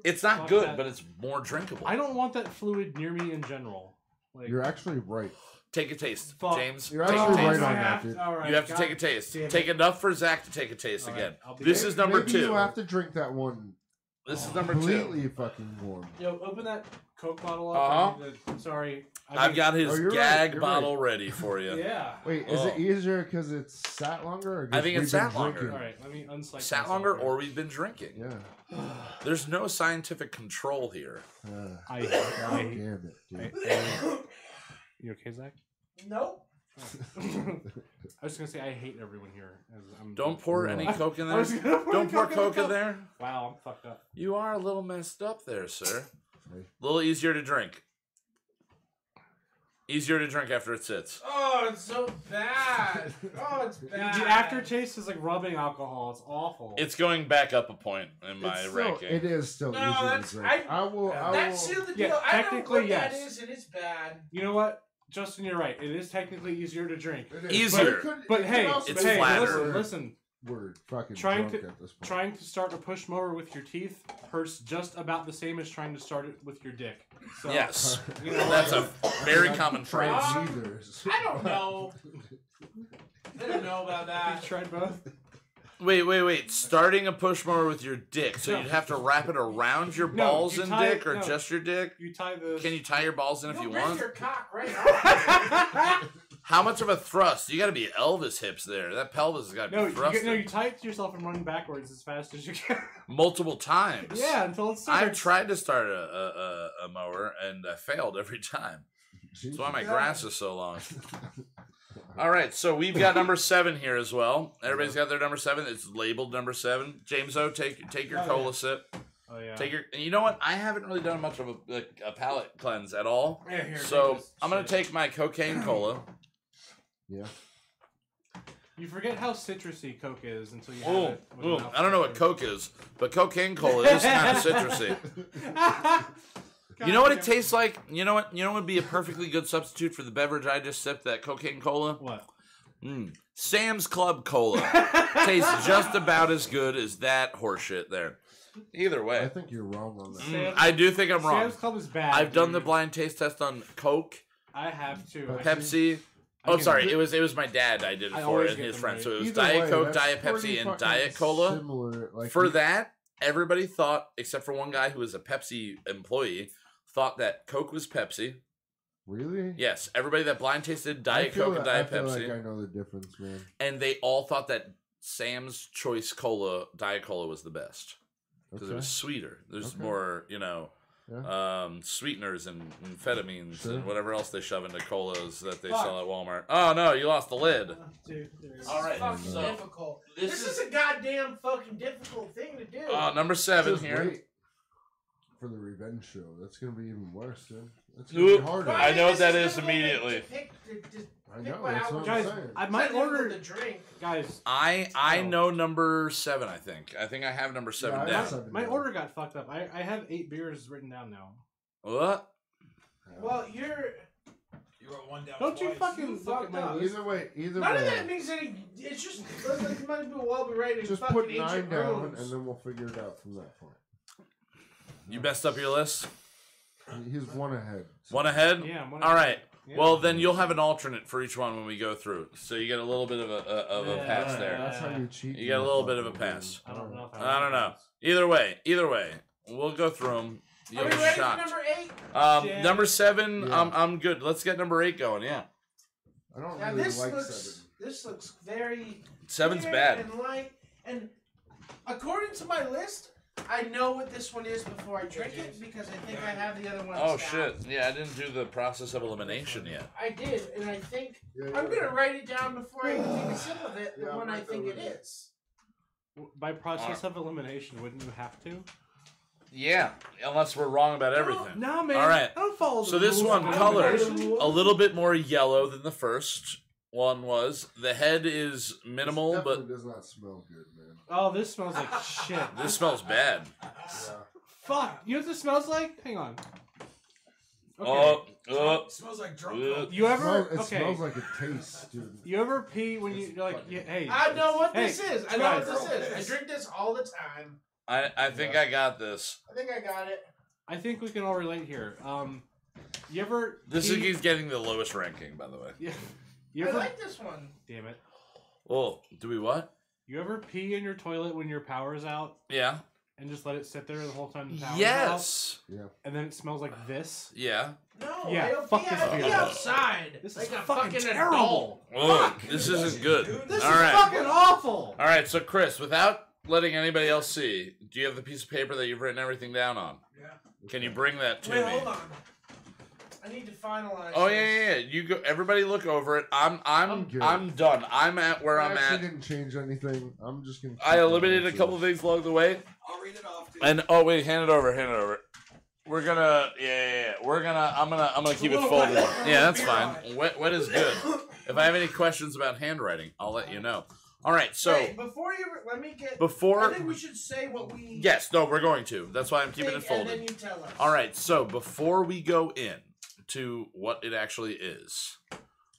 It's not Fuck good, that. but it's more drinkable. I don't want that fluid near me in general. Like, You're actually right. Take a taste, Fuck. James. You're Take a actually taste. right on I that, have dude. to- all right, You have to God take a taste. damn it. Take enough for Zach to take a taste All right, again. I'll be This there. is number Maybe 2. you have to drink that one This is number 2. completely fucking warm. Yo, open that Coke bottle up. Sorry. I've got his Oh, you're right, gag you're bottle ready for you. Yeah. Wait, is Oh. it easier because it's sat longer? Or I 'cause think we've it's been sat longer. drinking? All right, let me uncycle. Sat myself longer, here. or we've been drinking. Yeah. There's no scientific control here. I God damn it, dude. You okay, Zach? Nope. I was gonna say I hate everyone here. Don't pour Yeah. any Coke in I there. was gonna put Don't pour Coke Coke the in cup. there. Wow, I'm fucked up. You are a little messed up there, sir. Hey. A little easier to drink. Easier to drink after it sits. Oh, it's so bad. Oh, it's bad. The aftertaste is like rubbing alcohol. It's awful. It's going back up a point in my It's still, ranking. it is still No, easier that's- to drink. I will. That's still the deal. Yeah, I know technically, what that yes. is, and it's bad. You know what, Justin? You're right. It is technically easier to drink. It is. Easier. it could- But it could hey, also it's be flatter. listen. We're fucking Trying drunk to- at this point. Trying to start a push mower with your teeth hurts just about the same as trying to start it with your dick. So, Yes. You know, That's a very I've common tried phrase. neither. I don't know. I don't know about You that. tried both. Wait. Starting a push mower with your dick. So No. you'd have to wrap it around your No, balls you and tie dick it- or no. just your dick? You tie the. Can you tie your balls in if you You'll break want? your cock right now. How much of a thrust? You got to be Elvis hips there. That pelvis has got to No, be thrusted you tie it to yourself and run backwards as fast as you can. multiple times. Yeah, until it starts. I've tried to start a mower and I failed every time. That's why my grass is so long. All right, so we've got number 7 here as well. Everybody's got their number 7. It's labeled number 7. James-O, take your Oh, cola yeah. sip. Oh yeah. Take your. And you know what? I haven't really done much of a palate cleanse at all. Yeah, here, So take this I'm gonna shit. take my cocaine cola. Yeah. You forget how citrusy Coke is until you have Oh, it. with a mouthful I don't know what of Coke is, but cocaine cola is kind of citrusy. You know what it tastes like? You know what? You know what would be a perfectly good substitute for the beverage I just sipped? That cocaine cola. What? Sam's Club cola tastes just about as good as that horseshit there. Either I way, think you're wrong on that. Sam- I do think I'm wrong. Sam's Club is bad. I've done the dude. blind taste test on Coke, I have to. Pepsi. I Oh, can- sorry, it was my dad. I did it I for always and get his them friends. right. So it was Either Diet way, Coke, that's Diet pretty Pepsi, and fucking Diet Cola. Similar. Like For that, everybody thought, except for one guy who was a Pepsi employee, thought that Coke was Pepsi. Really? Yes, everybody that blind tasted I Diet feel Coke and Diet I feel Pepsi, like I know the difference, man. and they all thought that Sam's Choice Cola, Diet Cola, was the best because it Okay. was sweeter. There's Okay. more, Yeah. sweeteners and amphetamines Sure. and whatever else they shove into colas that they Fuck. sell at Walmart. Oh no, you lost the lid. Dude, there it is. All right, Fucking so difficult. this This is- is a goddamn fucking difficult thing to do. Number 7 Just here. wait for the revenge show. That's gonna be even worse, dude. That's gonna be Oop. harder. I know what that is difficult to immediately. pick- to I pick know, what that's album- what Guys, I'm saying. I It's might not difficult order. to drink. Guys, I Oh. know number 7. I think I have number 7 Yeah, I down. got 7 my down. order got fucked up. I have 8 beers written down now. What? Well, you're. You wrote one down. Don't you twice. fucking You look at fucked my up. list. Either way, None of that means any. It's just. Might be well be ready to just fucking put ancient 9 down, runes. and then we'll figure it out from that point. You messed up your list? He's one ahead. One ahead? Yeah, I'm All right. Yeah. Well, then you'll have an alternate for each one when we go through. So you get a little bit of a Yeah, pass yeah, there. That's how you cheat. You get a little bit of a pass. I don't know if I don't know. Either way, we'll go through them. Are You'll we be ready for shocked. number 8? Yeah. Number 7, Yeah. I'm good. Let's get number 8 going. Yeah, I don't Now really this like looks 7. this looks very 7's clear bad. and light. And according to my list, I know what this one is before I drink it because I think I have the other one. Oh down. shit! Yeah, I didn't do the process of elimination yet. I did, and I think Yeah, I'm gonna write it down before I even take a sip of it. The Yeah, one I write think that it one. is. By process of elimination, wouldn't you have to? Yeah, unless we're wrong about everything. No, man. All right. I don't follow the So this rules one, of color, elimination. a little bit more yellow than the first one was. The head is minimal, This but definitely does not smell good, man. Oh, this smells like shit. this smells bad. Yeah. Fuck. You know what this smells like? Hang on. Okay. Oh, Smells like drunk. You ever? It Okay. smells like it tastes, dude. You ever pee when you're like, hey? I know what Hey, this is. I know guys. what this is. I drink this all the time. I think I got this. I think I got it. I think we can all relate here. You ever? This pee, is he's getting the lowest ranking, by the way. Yeah. You I ever? like this one. Damn it. Oh, do we what? You ever pee in your toilet when your power's out Yeah. and just let it sit there the whole time the power's Yes. out? And then it smells like this? Yeah. No, Yeah, I don't fuck pee, this I pee beer. outside. This like is a fucking fucking terrible. Oh, this isn't good. This All is right. fucking awful. All right. So, Chris, without letting anybody else see, do you have the piece of paper that you've written everything down on? Yeah. Can you bring that to Wait, me? hold on. I need to finalize. Oh this. yeah. You go. Everybody, look over it. I'm good. done. I'm at where I I'm actually at. didn't change anything. I'm just gonna. I eliminated a couple of things along the way. I'll read it off. Dude. And oh wait, hand it over. We're gonna We're gonna I'm gonna keep it folded. Yeah, that's fine. Wet is good. If I have any questions about handwriting, I'll let you know. All right, so Wait, before you let me get. before I think we should say what we. yes, no, we're going to. That's why I'm keeping it think, and then folded. you tell us. All right, so before we go in to what it actually is,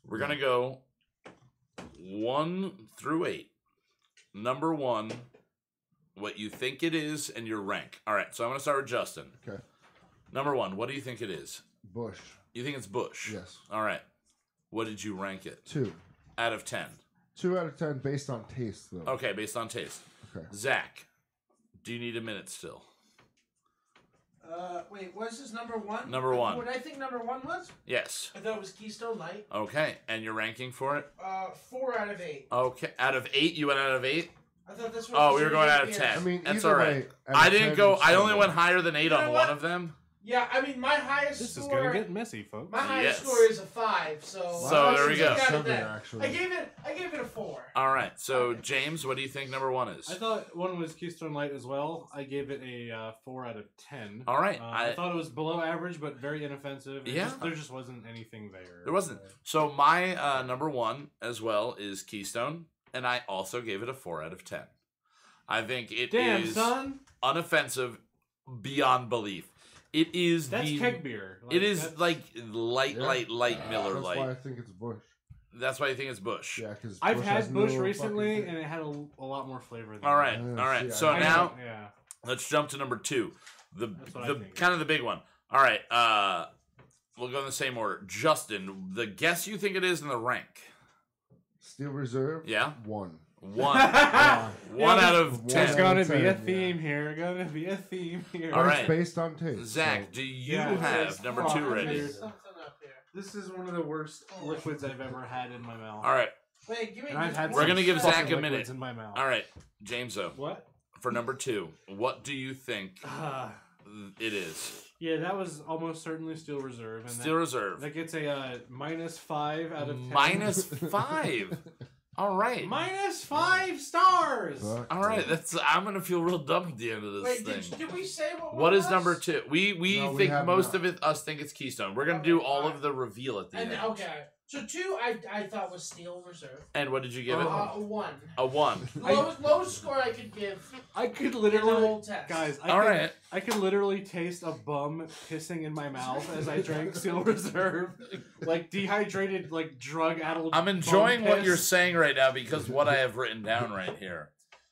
we're gonna go 1 through 8. Number 1, what you think it is, and your rank. All right, so I'm gonna start with Justin. Okay. Number 1, what do you think it is? Bush. You think it's Bush? Yes. All right. What did you rank it 2. out of 10? 2 out of 10 based on taste, though. Okay, based on taste. Okay. Zach, do you need a minute still? Wait, was this number 1? Number 1. What I think number 1 was? Yes. I thought it was Keystone Light. Okay, and your ranking for it? 4 out of 8. Okay, out of 8, you went out of 8? I thought this was. Oh, we were going out of 10. I mean, That's either all right. way, out I of didn't 10, go. I so only went higher than 8 You know on what? one of them. Yeah, I mean, my highest This is score. gonna get messy, folks. My highest Yes. score is a 5. So. So, there we I go. took out of 7, that. actually. I gave it a 4. All right, so James, what do you think number 1 is? I thought one was Keystone Light as well. I gave it a 4 out of 10. All right, I thought it was below average, but very inoffensive. Yeah. There just wasn't anything there. There wasn't. So my number 1 as well is Keystone, and I also gave it a 4 out of 10. I think it Damn, is son. unoffensive beyond belief. It is That's the. keg beer. It is that's- like light Yeah. Miller That's Light. why I think it's Bush. That's why you think it's Bush. Yeah, because I've had Bush recently, and it had a lot more flavor. Than All right, Yeah, all right. see, So I now yeah. let's jump to number 2. That's what I The think. kind of the big one. All right. We'll go in the same order. Justin, the guess you think it is in the rank. Steel Reserve. Yeah? 1. 1. Yeah. 1 out of One There's 10. gonna be a 10, theme here. Gonna be a theme here. All But right. It's based on taste. Zach, so- do you Yeah, have it's number fuck, 2 ready? dude. Something up here. This is one of the worst liquids I've ever had in my mouth. All right. Wait, give me. And I've had We're some gonna give fucking Zach a liquids minute. in my mouth. All right. James-o, What? for number 2, what do you think it is? Yeah, that was almost certainly Steel Reserve. And Steel Reserve. that gets a -5 out of 10. -5. All right. -5 stars. Fuck, All right. dude. That's. I'm gonna feel real dumb at the end of this Wait, thing. did we say what? What is was? number 2? We No, we think have most not. of us think it's Keystone. We're gonna Okay, do all alright. of the reveal at the And end. okay, so 2 I thought was Steel Reserve. And what did you give it? 1. A 1. Lowest score I could give. I could in the literally, whole test. guys. All right. I could literally taste a bum pissing in my mouth as I drank Steel Reserve, like dehydrated, like drug-addled. I'm enjoying bum what piss. you're saying right now because what I have written down right here.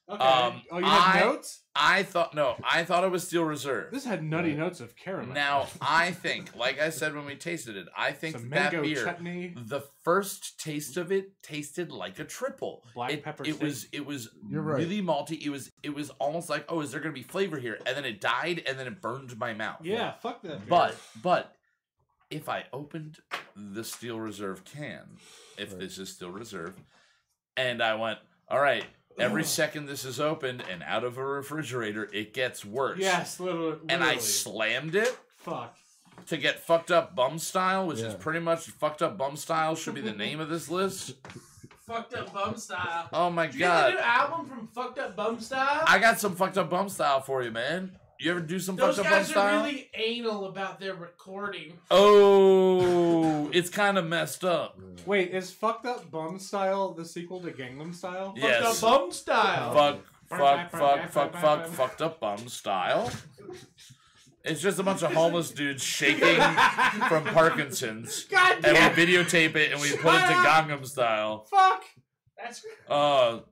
Okay. Oh, you had notes? I thought it was Steel Reserve. This had nutty notes of caramel. Now, I think, like I said when we tasted it, I think Some that mango beer, chutney. the first taste of it tasted like a triple. Black pepper It was You're right. really malty. It was almost like, oh, is there gonna be flavor here? And then it died, and then it burned my mouth. Yeah, fuck that beer. But if I opened the Steel Reserve can, if Right. this is Steel Reserve, and I went, all right, every second this is opened and out of a refrigerator, it gets worse. Yes, literally. And I slammed it Fuck. to get fucked up bum style, which is Yeah. pretty much fucked up bum style should be the name of this list. Fucked Up Bum Style. Oh my Did you get the new god. album from Fucked Up Bum Style? I got some fucked up bum style for you, man. You ever do some Those fucked up bum guys are style? really anal about their recording. Oh, it's kind of messed up. Wait, is Fucked Up Bum Style the sequel to Gangnam Style? Yes. Fucked Up Bum Style. Fucked up bum style. It's just a bunch of homeless dudes shaking from Parkinson's, God and damn. we videotape it and we put it to Gangnam Style. Fuck. That's It's gonna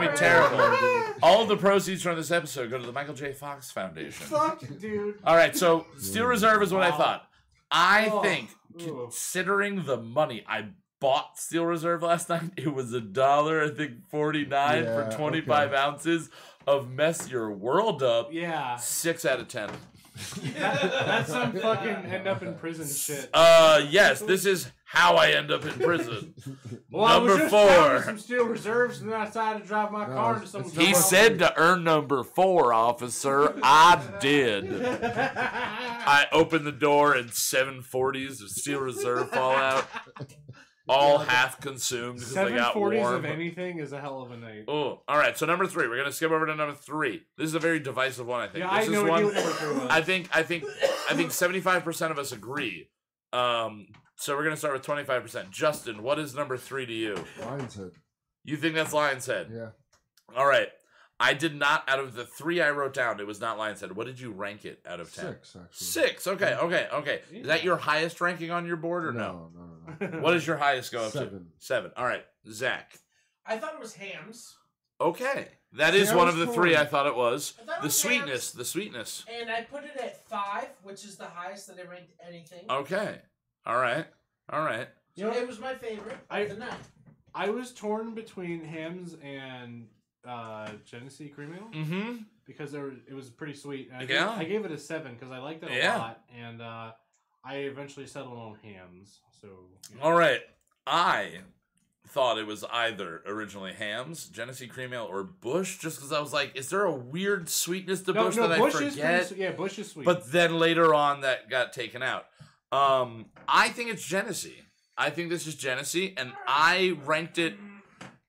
be Alright. terrible. All of the proceeds from this episode go to the Michael J. Fox Foundation. Fuck, dude. All right, so Steel Reserve is what I Wow. thought. I Oh, think, ooh. considering the money I bought Steel Reserve last night, it was $1, I think 49 Yeah, for 25 okay. ounces of Mess Your World Up. Yeah. 6 out of 10. That's some fucking end up in prison shit. Yes, this is how I end up in prison. Well, I was number just down with 4. some Steel Reserves, and then I decided to drive my car into someone's He house. said to earn number 4, officer. I did. I opened the door and 740s of Steel Reserve fall out. All half consumed because they got 740s warm. of anything is a hell of a night. Oh, all right. So number 3, we're gonna skip over to number 3. This is a very divisive one, I think. Yeah, this I is know one. what number 3 was. I think 75% of us agree. So we're gonna start with 25%. Justin, what is number 3 to you? Lion's Head. You think that's Lion's Head? Yeah. All right. I did not. Out of the 3 I wrote down, it was not Lion's Head. What did you rank it out of 10? 6, actually. 6. Okay. Is that your highest ranking on your board or no? No. What does your highest go up to? 7. 7. All right, Zach. I thought it was Hams. Okay, that is See, I one was of the torn. 3 I thought it was. I thought it The was sweetness, the sweetness. And I put it at 5, which is the highest that I ranked anything. Okay, all right. You know, It was my favorite of the night. I was torn between Hams and Genesee Cream Ale Mm-hmm. because it was pretty sweet. And Yeah. I gave it a 7 because I liked it a Yeah. lot, and I eventually settled on Hams. So All right, I thought it was either originally Hams, Genesee Cream Ale, or Bush, just because I was like, is there a weird sweetness to Bush that Bush I is forget? pretty, yeah, Bush is sweet. But then later on, that got taken out. I think it's Genesee. I think this is Genesee, and I ranked it.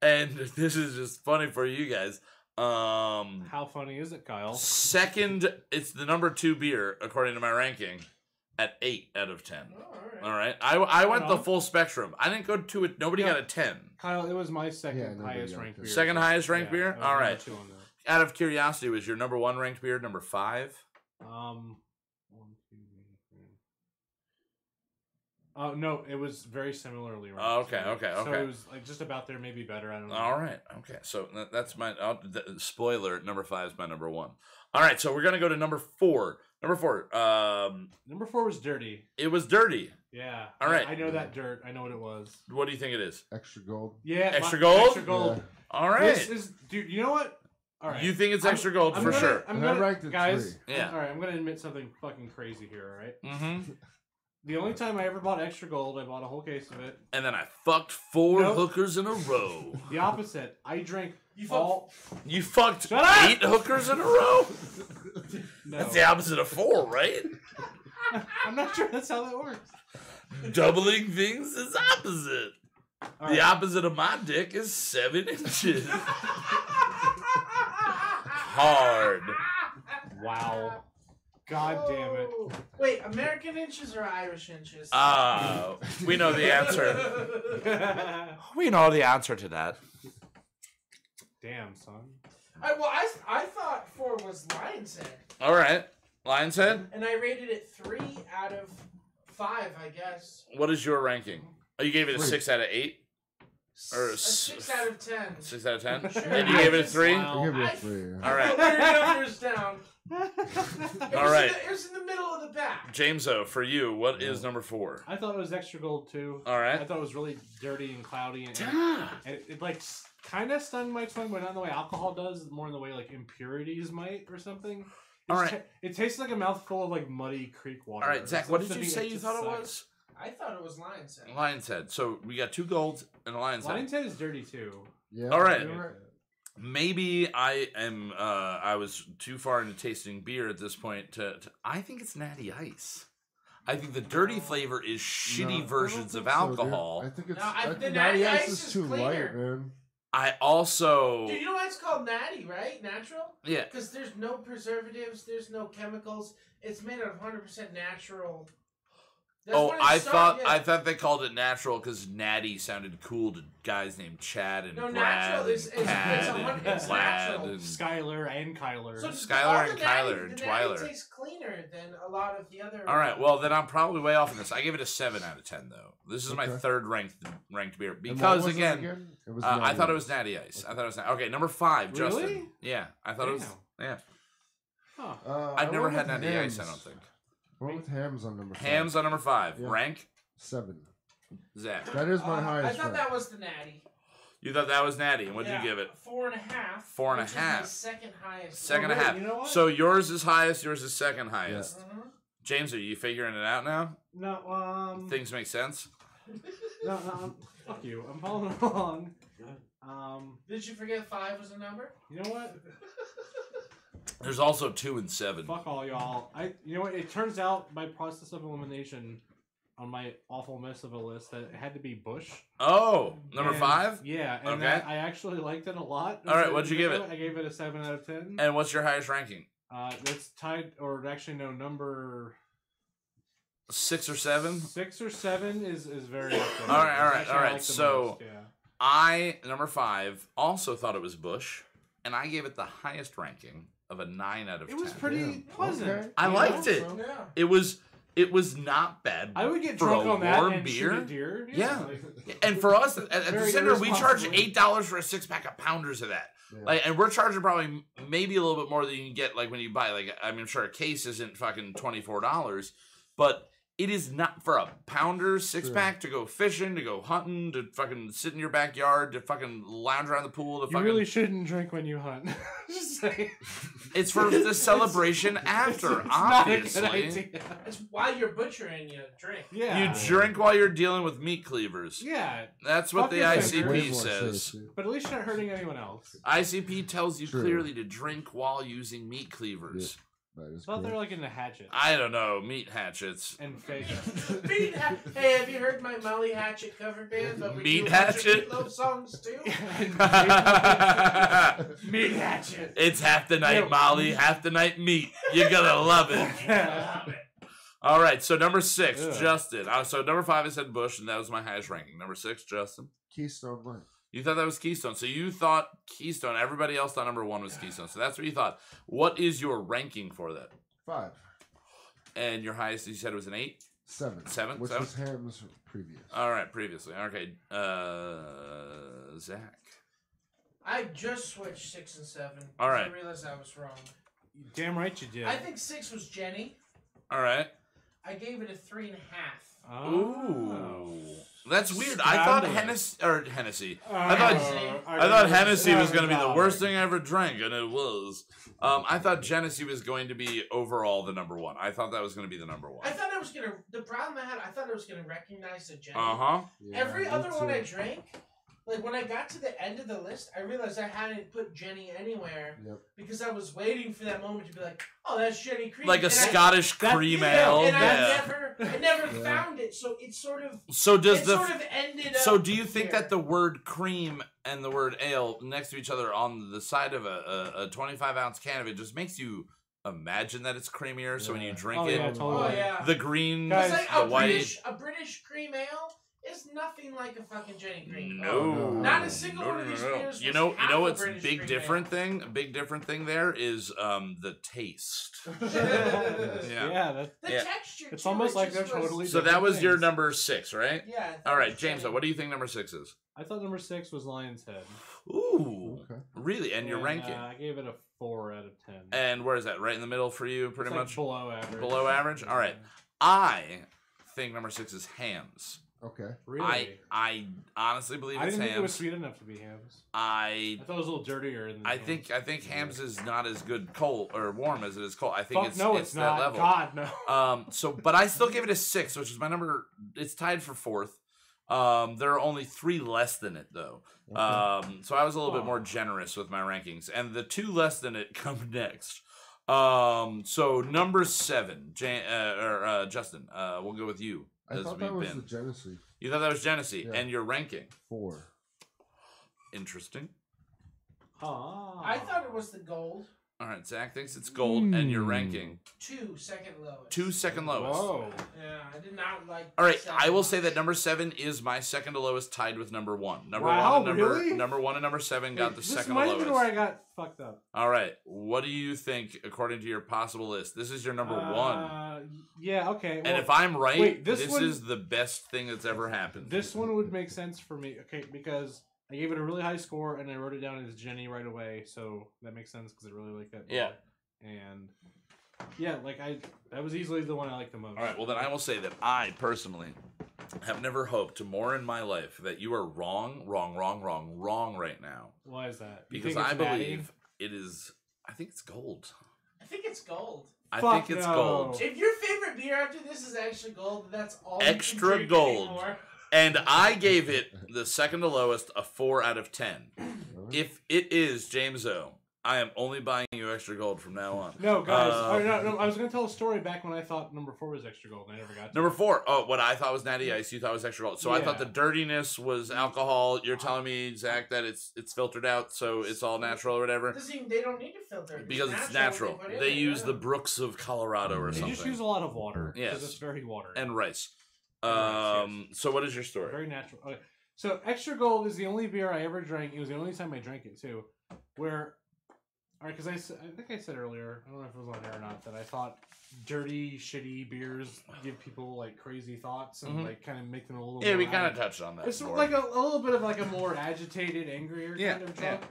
And this is just funny for you guys. how funny is it, Kyle? Second, it's the number 2 beer according to my ranking, at 8 out of 10. All right. All right, I went the on. full spectrum. I didn't go to it. Nobody Yeah. got a 10. Kyle, it was my second Yeah, nobody highest got ranked it. beer. Second highest ranked beer? it was All number right. 2 on that. Out of curiosity, was your number 1 ranked beer number 5? 1, 2, 3. No, it was very similarly ranked. Oh, okay. So it was like just about there, maybe better. I don't know. All right. Okay. So that's my spoiler. Number 5 is my number 1. All right. So we're gonna go to number 4. Number 4. Number 4 was Dirty. It was Dirty. Yeah. All right. I know that dirt. I know what it was. What do you think it is? Extra gold. Yeah. Extra gold? Extra gold. Yeah. All right. This is, dude. You know what? All right. You think it's I'm- extra gold I'm for gonna- sure? I'm And I gonna, ranked it guys. 3. Yeah. All right. I'm gonna admit something fucking crazy here. All right. Mm-hmm. The only time I ever bought extra gold, I bought a whole case of it. And then I fucked 4 Nope. hookers in a row. The opposite. I drank You all. You fucked Shut up! 8 hookers in a row? No. That's the opposite of 4, right? I'm not sure that's how that works. Doubling things is opposite. All The right. opposite of my dick is 7 inches. Hard. Wow. God damn it. Wait, American inches or Irish inches? We know the answer. We know the answer to that. Damn, son. I thought 4 was Lion's Head, All right. Lion's Head, and I rated it 3 out of 5, I guess. what is your ranking? Oh, you gave it a 3. 6 out of 8? Or A 6 out of 10. 6 out of 10? Sure. And you gave it a 3? Wow. I'll give you a I- 3. All right. Put your numbers down. All right. It was in the middle of the pack. Jameso, for you, what is number 4? I thought it was extra gold too. All right. I thought it was really dirty and cloudy, and it like kind of stung my tongue, but not in the way alcohol does. More in the way like impurities might or something. All right. It tastes like a mouthful of like muddy creek water. All right, Zach, what did you Something say that you just thought it sucks. was? I thought it was Lion's Head. Lion's Head. So we got 2 golds and a Lion's Head. Lion's Head is dirty too. Yeah. All right. you're right. Maybe I was too far into tasting beer at this point to I think it's Natty Ice. I think the dirty flavor is shitty No, I don't versions of think so, dude. alcohol. I think it's. No, I the think Natty Natty Ice Ice is is too cleaner. light, man. I also Dude, you know why it's called Natty, right? Natural? yeah. Because there's no preservatives, there's no chemicals. It's made of 100% natural. That's Oh, what it I started- thought I thought they called it natural because Natty sounded cool to guys named Chad and No, Brad natural is- and it's Tad a hun- and it's Plaid natural. and Skylar and Kyler. So Skylar all and the Kyler and the Twyler. Natty tastes cleaner than a lot of the other. All right, well then I'm probably way off on this. I gave it a 7 out of 10 though. This is my Okay. 3rd ranked beer And what because was it again, it was I Natty thought it Ice. was Natty Ice. I thought it was okay. Number 5, Justin. Really? Yeah, I thought it was. Yeah, Huh. I've I never went had with Natty Ice. hams. I don't think. I went with hams on number 5. Hams on number 5. Yeah. Rank 7. Zach. That is my I highest. thought rank. that was the Natty. You thought that was Natty, and what'd Yeah, you give it? 4.5. 4.5. Which is my second highest. Second and a wait, half. you know what? So yours is highest. Yours is second highest. Mhm. James, are you figuring it out now? No, Things make sense. no, fuck you. I'm following along. Did you forget 5 was a number? You know what? There's also 2 and 7. Fuck all y'all. You know what? It turns out by process of elimination on my awful mess of a list that it had to be Bush. Oh, number And- 5. Yeah, and Okay. that, I actually liked it a lot. All right, what'd you give it? I gave it a 7 out of 10. And what's your highest ranking? That's tied, or actually no, number 6 or 7. 6 or 7 is very up there. All right, all right, Actually, all I right. like the So- most, yeah. I number 5 also thought it was Bush, and I gave it the highest ranking of a 9 out of 10. It was pretty Yeah, pleasant. okay. I you liked know? it. Yeah. It was not bad. I would get for drunk a on that warm and beer. shoot a deer. Yeah. like- And for us at the Very center, we charge irresponsibly. $8 for a 6-pack of pounders of that. Yeah. Like, and we're charging probably maybe a little bit more than you can get like when you buy like I mean I'm sure a case isn't fucking $24, but it is not for a pounder 6-pack to go fishing, to go hunting, to fucking sit in your backyard, to fucking lounge around the pool, to You fucking really shouldn't drink when you hunt. Just saying. it's for the celebration after, It's not a good obviously. idea. It's while you're butchering, you drink. Yeah. You drink while you're dealing with meat cleavers. Yeah, That's what Fuck the your Way ICP more says. safe, dude. but at least you're not hurting anyone else. ICP tells you True. clearly to drink while using meat cleavers. That is I thought they were correct. like into hatchets I don't know, meat hatchets. and fake. Hey, have you heard my Molly Hatchet cover band? But we Meat do a bunch of Hatchet? Meatloaf songs too. Meat hatchet. It's half the night Yo. Molly, half the night meat. You're gonna love it. All right, so number 6, Ugh. Justin. So number 5 I said Bush, and that was my highest ranking. Number 6, Justin. Keystone Light. You thought that was Keystone. So you thought Keystone. Everybody else thought number 1 was Keystone. So that's what you thought. What is your ranking for that? 5. And your highest, you said, was an 8? 7. 7? Which 7? was hams previous. All right, previously. Okay, Zach. I just switched 6 and 7. All right. I realized I was wrong. Damn right you did. I think 6 was Jenny. All right. I gave it a 3.5. Oh. Ooh. That's weird. I thought Scandalous. Hennessy. I thought Hennessy was going to be the worst thing I ever drank, and it was. I thought Genesee was going to be overall the number 1. I thought that was going to be the number 1. I thought I was gonna. The problem I had, I thought I was gonna recognize the Jenny. Uh-huh. Yeah, Every me other one I too. drank, like when I got to the end of the list, I realized I hadn't put Jenny anywhere Yep. because I was waiting for that moment to be like, "Oh, that's Jenny Cream." Like a And I- Scottish cream ale. And Yeah. I never Yeah. found it. So it sort of, So does it the sort of ended up. So do you think here. that the word cream and the word ale next to each other on the side of a 25-ounce can of it just makes you imagine that it's creamier? So when you Yeah. drink Oh, it, yeah, totally. Oh yeah. the green, Guys, It's like the a white. British cream ale is nothing like a fucking Jenny Green. No, Not a single one of these beers. You was know half a what's British big Green different Ale. thing? A big different thing there is the taste. Yeah, The Yeah. texture. it's too, almost it like just they're was- totally So that different was your things. number 6, right? Yeah. I thought All it right, was James. Jenny. What do you think number 6 is? I thought number 6 was Lion's Head. Ooh, Okay. really? And your ranking? I gave it a 4 out of 10. And where is that? Right in the middle for you, pretty It's like much. below average. Below average? All right. I think number 6 is Hams. Okay. Really? I honestly believe I it's didn't think it was Hams. sweet enough to be Hams. I I thought it was a little dirtier. Than I Hams. think Hams is not as good cold or warm as it is cold. I think Fuck, it's no, it's that not. level. God, no. So but I still gave it a 6, which is my number. It's tied for 4th. There are only 3 less than it though. So I was a little bit more generous with my rankings, and the 2 less than it come next. So number 7, Justin. We'll go with you. I thought that was the Genesee. You thought that was Genesee, Yeah. and your ranking. 4. Interesting. I thought it was the gold. All right, Zach thinks it's gold, and your ranking 2, second lowest. 2, second lowest. Whoa. Yeah, I did not like. All right, seven I will say much. that number 7 is my second to lowest, tied with number 1. Number Wow, 1 and number really? number 1 and number 7 got the This second to might have lowest. been where I got fucked up. All right, what do you think according to your possible list? This is your number 1. Yeah, okay. And well, if I'm right, wait, this one- is the best thing that's ever happened. This one would make sense for me, okay, because I gave it a really high score and I wrote it down as Jenny right away, so that makes sense because I really like that. Yeah. beer. And yeah, like that was easily the one I liked the most. All right, well then I will say that I personally have never hoped more in my life that you are wrong right now. Why is that? You Because think I it's natty? believe it is. I think it's gold. I think it's gold. I Fuck think it's no. gold. If your favorite beer after this is actually gold, that's all. you Extra can drink gold. anymore. And I gave it the second to lowest a 4 out of 10. If it is James O, I am only buying you extra gold from now on. No, guys. No, I was going to tell a story back when I thought number 4 was extra gold and I never got to. Number 4. Oh, what I thought was Natty Ice, you thought was extra gold. So I thought Yeah. the dirtiness was alcohol. You're telling me, Zach, that it's filtered out, so it's all natural or whatever. They don't need to filter it. Because it's natural. what put in They it, use yeah. the brooks of Colorado or They something. just use a lot of water. Yes. Because it's very watery. And rice. Rice, So what is your story? Very natural. Okay. So extra gold is the only beer I ever drank. It was the only time I drank it too. Where, all right, because I think I said earlier, I don't know if it was on air or not, that I thought dirty, shitty beers give people like crazy thoughts and Mhm. like kind of make them a little. Yeah, more we kind of ad- touched on that. It's before. like a little bit of like a more agitated, angrier Yeah, kind of drunk.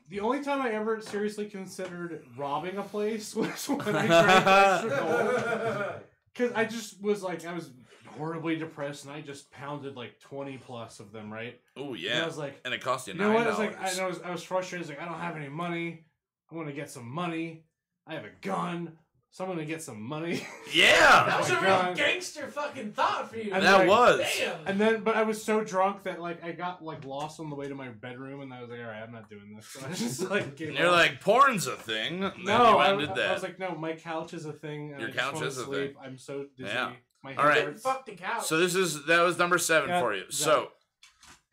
The only time I ever seriously considered robbing a place was when I drank extra gold. Because I just was like, I was horribly depressed, and I just pounded like 20 plus of them, right? Oh And yeah, I was like, and it cost you you $9. know what? I was like, I was frustrated. I was like, I don't have any money. I want to get some money. I have a gun, so I'm gonna get some money. Yeah, That was Oh a my real God. gangster fucking thought for you. And that like, was. Damn. And then, but I was so drunk that like I got like lost on the way to my bedroom, and I was like, all right, I'm not doing this. So I just like gave And you're up. like, porn's a thing. And then No, you I ended that. was like, no, my couch is a thing. And Your I just couch wanna is a sleep. thing. I'm so dizzy. Yeah. My All head right. hurts. Fuck the couch. So that was number 7 Yeah, for you. that- So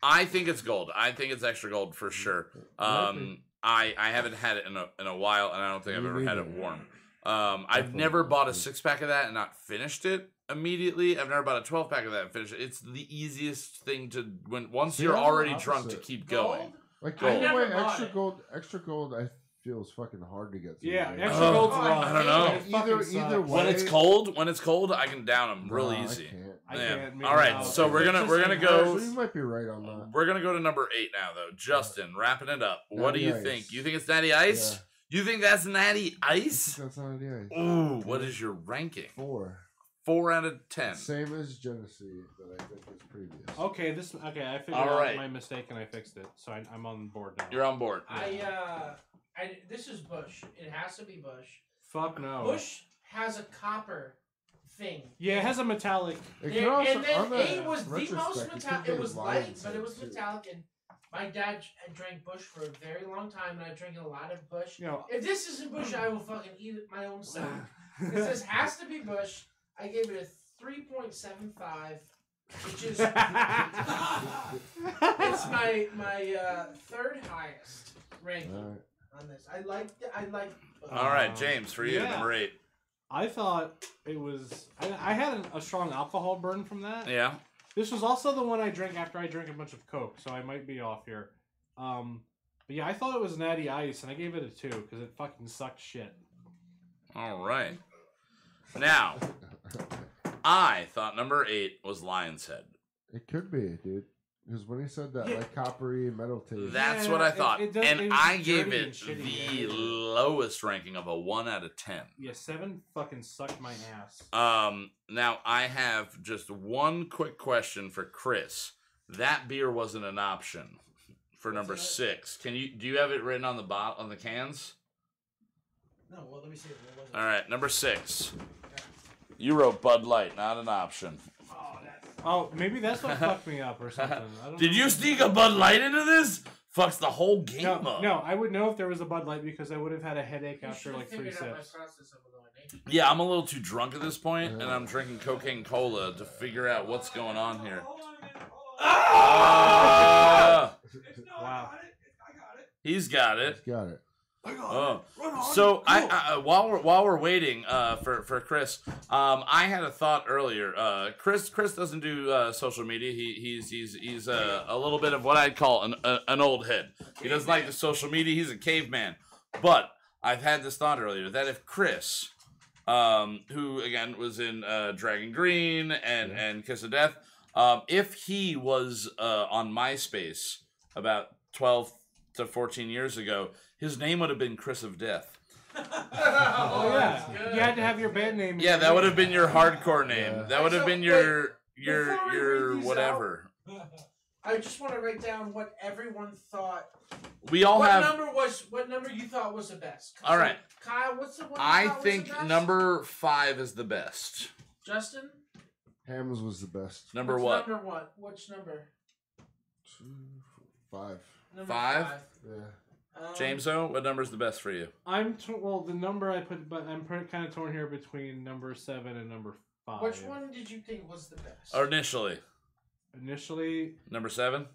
I think it's gold. I think it's extra gold for sure. I haven't had it in a while, and I don't think I've Me ever had it neither. warm. I've never bought a 6-pack of that and not finished it immediately. I've never bought a 12-pack of that and finished it. It's the easiest thing to once See, you're I'm the already drunk to opposite. keep Gold? going. Like Gold. the I way never bought extra gold, I feel is fucking hard to get through. Yeah, man. extra Oh, gold's I rough. don't know. It fucking Either sucks. way. When it's cold, I can down them real No, easy. I can't. I Yeah. can't. All right, no. so we're It's gonna just go. So you might be right on that. We're gonna go to number 8 now, though. Justin, wrapping it up. What do Natty you Ice. think? You think it's Natty Ice? Yeah. You think that's Natty Ice? That's not the ice. Ooh, what is your ranking? 4. 4 out of 10. Same as Genesee that I think is previous. Okay, I figured All out right. my mistake and I fixed it, so I'm on board now. You're on board. This is Bush. It has to be Bush. Fuck no. Bush has a copper thing. Yeah, it has a metallic. It There- could also, and then on the A was the most retrospect, metallic. could It be was Lion's light, but it Head, was too. metallic. And my dad drank Bush for a very long time, and I drank a lot of Bush. You know, If this isn't Bush, I will fucking eat it my own self. Because this has to be Bush. I gave it a 3.75, which is it's my third highest ranking Alright. on this. I like. All right, James, for you, Yeah. number 8. I thought it was. I had a strong alcohol burn from that. Yeah. This was also the one I drank after I drank a bunch of Coke, so I might be off here. But yeah, I thought it was Natty Ice, and I gave it a 2 because it fucking sucked shit. All right. Now, I thought number 8 was Lion's Head. It could be, dude. Because when he said that, like coppery metal taste. That's what I thought. it does- and it's I gave dirty it and shitty, the yeah. lowest ranking of a 1 out of 10. Yeah, 7 fucking sucked my ass. Now I have just one quick question for Chris. That beer wasn't an option for number 6. Do you have it written on the cans? No, well, let me see. What was it? All right, number 6. You wrote Bud Light, not an option. Oh, that's... Oh, maybe that's what fucked me up or something. I don't Did know. you sneak a Bud Light into this? Fucks the whole game No, up. no, I would know if there was a Bud Light because I would have had a headache You after should've like 3 figured out my sips. process of elimination. Yeah, I'm a little too drunk at this point, and I'm drinking cocaine cola to figure out what's going on here. Ah! Wow. He's got it. Got it. Oh, so I while we're waiting for Chris, I had a thought earlier. Chris doesn't do social media. He's a little bit of what I'd call an old head. He doesn't like the social media. He's a caveman. But I've had this thought earlier that if Chris, who again was in Dragon Green and Kiss of Death, if he was on MySpace about 12 to 14 years ago, his name would have been Chris of Death. Oh yeah, you had to have your band name. Yeah, that would have been your hardcore name. Yeah. That would have been Before we read your these whatever. I just want to write down what everyone thought. We all What have. number you thought was the best? All right. Kyle, what's the one? You I thought was think the best? number 5 is the best. Justin. Hams was the best. Number What's what? Number what? Which number? 5. Number 5? Yeah. Jameso, what number is the best for you? Well, the number I put, but I'm kind of torn here between number 7 and number 5. Which one did you think was the best? Or initially, Initially, number 7.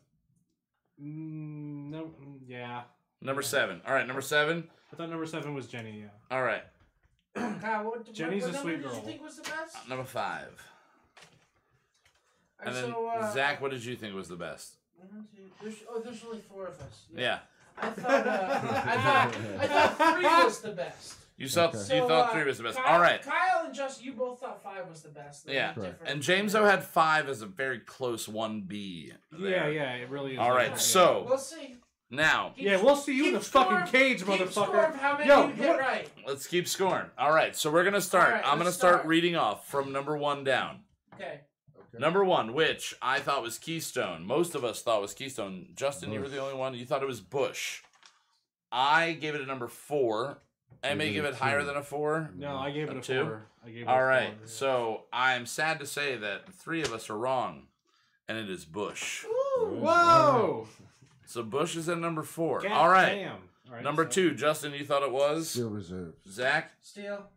no, yeah. Number 7. All right, number 7. I thought number 7 was Jenny. Yeah. All right, Kyle, what Jenny's what a sweet number girl. Did you think was the best? number 5. And then so, Zach, what did you think was the best? 1, 2, there's only 4 of us. Yeah, I thought I thought 3 was the best. you thought Okay. you thought 3 was the best. Kyle, All right. Kyle and Justin, you both thought 5 was the best. They're Yeah, different. and Jameso had 5 as a very close 1B. Yeah, yeah, it really is. All right, Yeah. so We'll see. now Yeah, we'll see you in the Keep fucking score- cage, keep motherfucker. score of how many Yo, you hit what- right. let's keep scoring. All right, so we're gonna start. All right, I'm gonna let's start start. reading off from number 1 down. Okay. Number 1, which I thought was Keystone. Most of us thought was Keystone. Justin, you were Bush. the only one. You thought it was Bush. I gave it a number 4. I may Give it give a it higher 2. than a 4. No, I gave it a 2? 4. I gave it All a right, 4. so I'm sad to say that 3 of us are wrong, and it is Bush. Whoa! So Bush is at number 4. God All right, damn. All right, number so- 2, Justin, you thought it was Still reserves. Zach, Steal.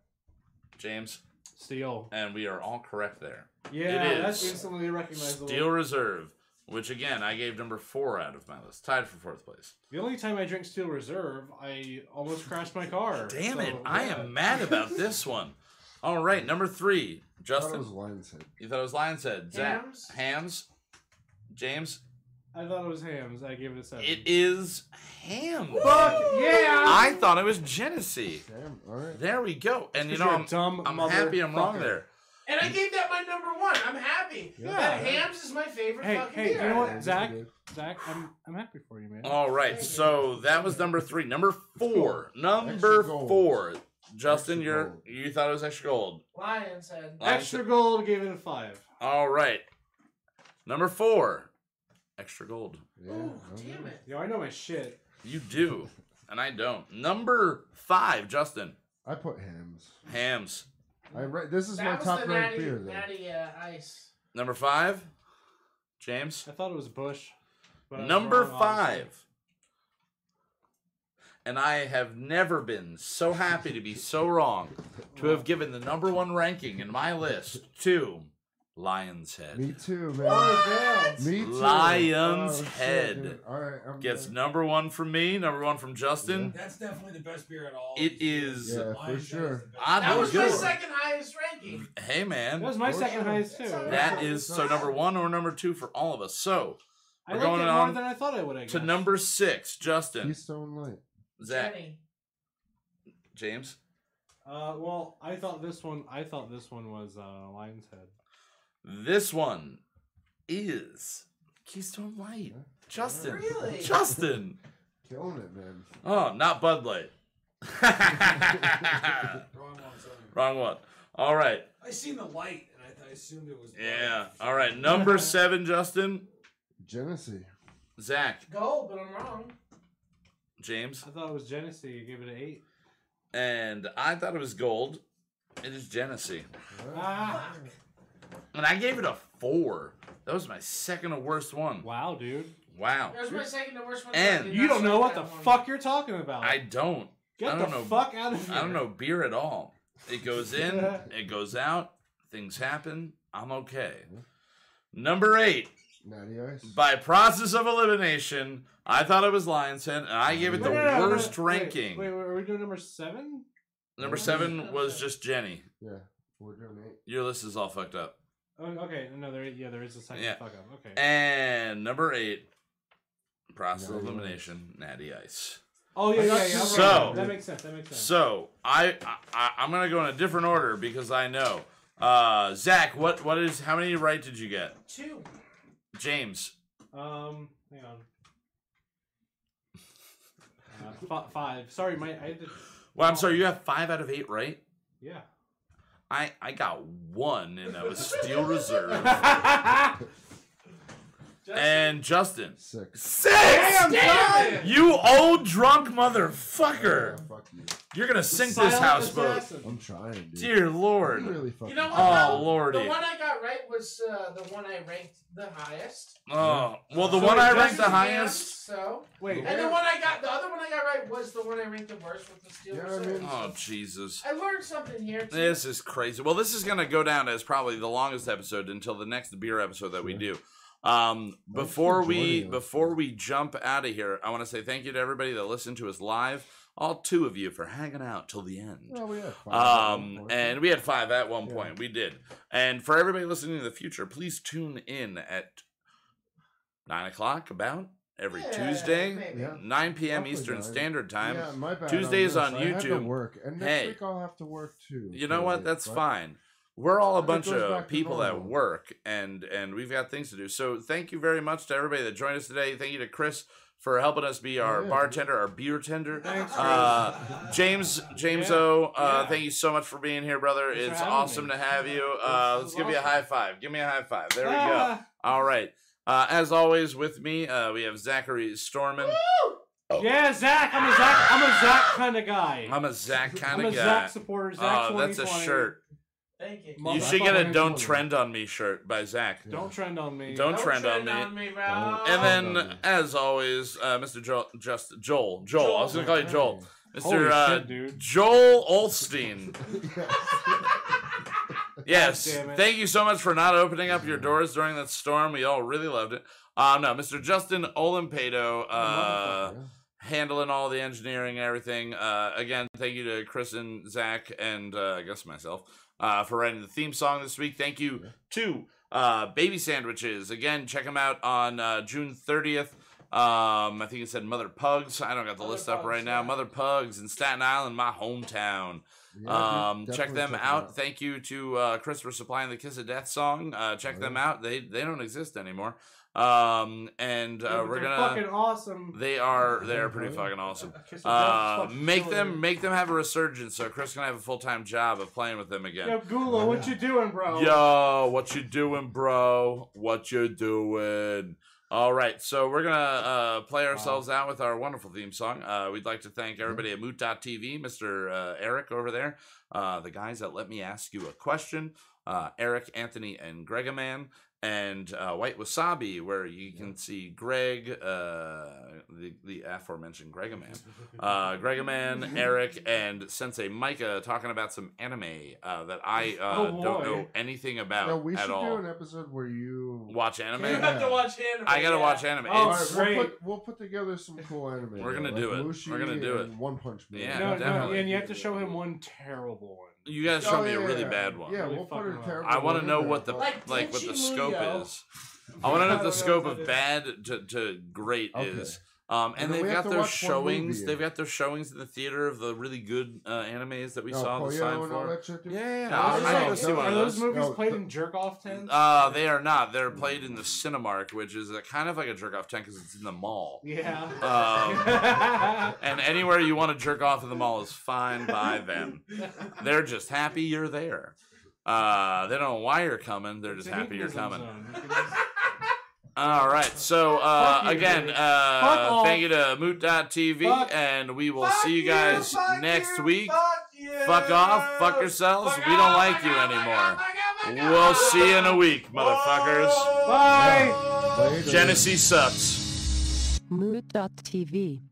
James, Steel. and we are all correct there. Yeah, It that's is instantly recognizable. Steel Reserve, which again I gave number 4 out of my list, tied for 4th place. The only time I drink Steel Reserve, I almost crashed my car. Damn so, it, I yeah. am mad about this one. All right, number 3, I thought it Justin. was Lion's Head. You thought it was Lion's Head. Zach, Hams? Hams, James. I thought it was Hams. I gave it a 7. It is Hams. Fuck yeah! I thought it was Genesee. Damn. All right. There we go. And you know, You're a dumb I'm happy I'm wrong motherfucker. there. And I gave that my number 1. I'm happy. Yeah. That Hams is my favorite Hey, fucking hey, beer. you know Yeah, what, Zach? you Zach, I'm happy for you, man. All right, so that was number 3. Number 4. Number Extra gold. 4. Justin, Extra gold. you thought it was extra gold. Lions head. Extra gold gave it a 5. All right. Number 4. Extra gold. Yeah. Ooh, all damn right. it. Yo, I know my shit. You do, and I don't. Number 5, Justin. I put Hams. Hams. This is my That was top the ranked natty, beer, though. natty ice. Number 5, James. I thought it was Bush. but I was Number wrong, obviously. 5. And I have never been so happy to be so wrong to have given the number 1 ranking in my list to Lion's Head. Me too, man. Oh, damn. Me too. Lion's shit, Head. dude. All right, I'm Gets done. number 1 from me, number 1 from Justin. That's definitely the best beer at all. It is. Yeah, Lion's for Head is sure. the best. I That was my good. second highest ranking. Hey, man. That was my For second sure. highest too. That is so number 1 or number 2 for all of us. So I we're like going it more on than I thought I would. I to guess. number 6, Justin, Keystone Light. Zach, Jenny. James. Well, I thought this one was Lion's Head. This one is Keystone Light. Yeah. Justin. Really? Justin. Killing it, man. Oh, not Bud Light. Wrong one, sorry. Wrong one. All right. I seen the light and I assumed it was. Yeah. All right. Number 7, Justin. Genesee. Zach. Gold, but I'm wrong. James. I thought it was Genesee. You gave it an 8. And I thought it was gold. It is Genesee. Ah. And I gave it a 4. That was my second worst one. Wow, dude. Wow. That was my second to worst one. And I did You not don't know like what the that one. fuck you're talking about. I don't. Get I the don't know. fuck out of here. I don't know beer at all. It goes in, it goes out, things happen, I'm okay. Number 8, Natty Ice. by process of elimination, I thought it was Lion's Head, and I gave it the worst ranking. Wait, are we doing number 7? Number 7 was just Jenny. Yeah, we're doing 8. Your list is all fucked up. Oh, okay, no, there is a second Yeah. fuck up. Okay. And number 8, process of Natty elimination, Natty Ice. Oh yeah. I'm So- right. That makes sense. So I'm gonna go in a different order because I know. Zach, what is how many right did you get? 2. James. Hang on. 5. Sorry, I had to. Well, I'm sorry, you have 5 out of 8 right? Yeah. I got 1 and that was Steel Reserve. And Justin. 6. 6! Damn it! You old drunk Yeah, motherfucker! fuck you. You're gonna sink this Silent houseboat. assassin. I'm trying, dude. Dear Lord. You really fucking. You know what? Oh, though? Lordy. The one I got right was the one I ranked the highest. Oh, well, the So one I Justin ranked the Yeah, highest. So. Wait. And the other one I got right was the one I ranked the worst with the Steel Yeah, I Reserve. mean- Oh, Jesus. I learned something here too. This is crazy. Well, this is going to go down as probably the longest episode until the next beer episode that we do. Before for joining us. we jump out of here, I want to say thank you to everybody that listened to us live. All 2 of you for hanging out till the end. Well, we had 5. And we had 5 at one Yeah. point. We did. And for everybody listening in the future, please tune in at 9 o'clock about every Yeah, Tuesday, maybe. Yeah. 9 p.m. Roughly Eastern 9. Standard Time. Yeah, my bad Tuesdays on, on this. I had to YouTube. work, and next Hey. week I'll have to work too. You know what? clearly, That's but- fine. We're all a It bunch goes of back to people that normal. work, and we've got things to do. So thank you very much to everybody that joined us today. Thank you to Chris for helping us be our yeah. bartender, our beer tender. Thanks, James Yeah. O, Yeah. thank you so much for being here, brother. Thanks for It's having awesome me. to have you. This Let's is give you a awesome. high five. Give me a high five. There we go. Ah. All right. As always, with me, we have Zachary Storman. Yeah, Zach. I'm a Zach kind of guy. I'm a Zach kind I'm a of guy. Zach supporter. Zach Oh, that's a 2020. shirt. Thank you. Mother- You I should thought get a we "Don't had Trend on Me" shirt by Zach. Yeah. Don't trend on me. Don't trend on trend me. bro. And then, as always, Mr. Joel. I was gonna call you Joel. Holy Mr. shit, dude. Joel Olstein. Yes. damn it. Thank you so much for not opening up your doors during that storm. We all really loved it. No, Mr. Justin Olimpado, Yeah. handling all the engineering and everything. Again, thank you to Chris and Zach and I guess myself for writing the theme song this week. Thank you to Baby Sandwiches. Again, check them out on June 30th. I think it said Mother Pugs. I don't got the Mother list up Pugs, right now. yeah. Mother Pugs in Staten Island, my hometown. Check them out. Thank you to Chris for supplying the Kiss of Death song. Check them out. They don't exist anymore. And Yeah, but we're they're gonna. fucking awesome. They're pretty fucking awesome. Kiss of Death is fucking Make killer. them have a resurgence so Chris can have a full-time job of playing with them again. Yo, Gula, what you doing, bro? Yo, what you doing, bro? What you doing? All right, so we're gonna play ourselves out with our wonderful theme song. We'd like to thank everybody at Moot.tv, Mr. Eric over there, the guys that let me ask you a question. Eric, Anthony, and Gregaman. And White Wasabi, where you can see Greg, the aforementioned Gregaman, Gregaman, Eric, and Sensei Micah talking about some anime that I don't know anything about No, we at should all. do an episode where you Watch anime? You have to watch anime. I gotta watch anime. Oh, It's, great. We'll put together some cool anime. We're gonna like do it. Mushi We're gonna do it. and One Punch Man. Yeah, No, definitely. and you have to show him one terrible one. you gotta show me a really bad one. Yeah, Really we'll put fucking a well. terrible I want to one know in what there. the Like what the Tenchi scope Muyo. is. I want to know what the I don't know scope what of that bad to great Okay. is. And And then we they've have got to their watch one showings. movie. They've got their showings in the theater of the really good animes that we saw the Koyo sign and all for. that shit, dude? Yeah, No, I it's might like- go see one Are of those those. movies No, played the- in jerk-off tents? They are not. They're played in the Cinemark, which is a kind of like a jerk off tent because it's in the mall. Yeah. And anywhere you want to jerk off in the mall is fine by them. They're just happy you're there. They don't know why you're coming. They're just It's a happy you're hedonism coming. zone. You can just- All right. So Fuck you, again, dude. Fuck off. thank you to Moot.tv, Fuck. and we will Fuck see you guys fuck next you, week. Fuck you. Fuck off. Fuck yourselves. Fuck We don't off, like fuck you off, fuck anymore. off, fuck off, fuck We'll off. see you in a week, motherfuckers. Bye. Later. Genesee sucks. Mood.tv.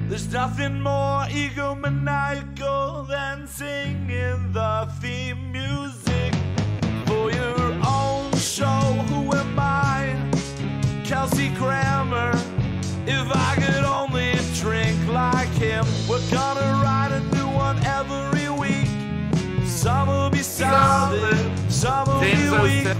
There's nothing more egomaniacal than singing the theme music for your own show. Who am I? Kelsey Grammer. If I could only drink like him, we're gonna write a new one every week. Some will be solid, some will be weak.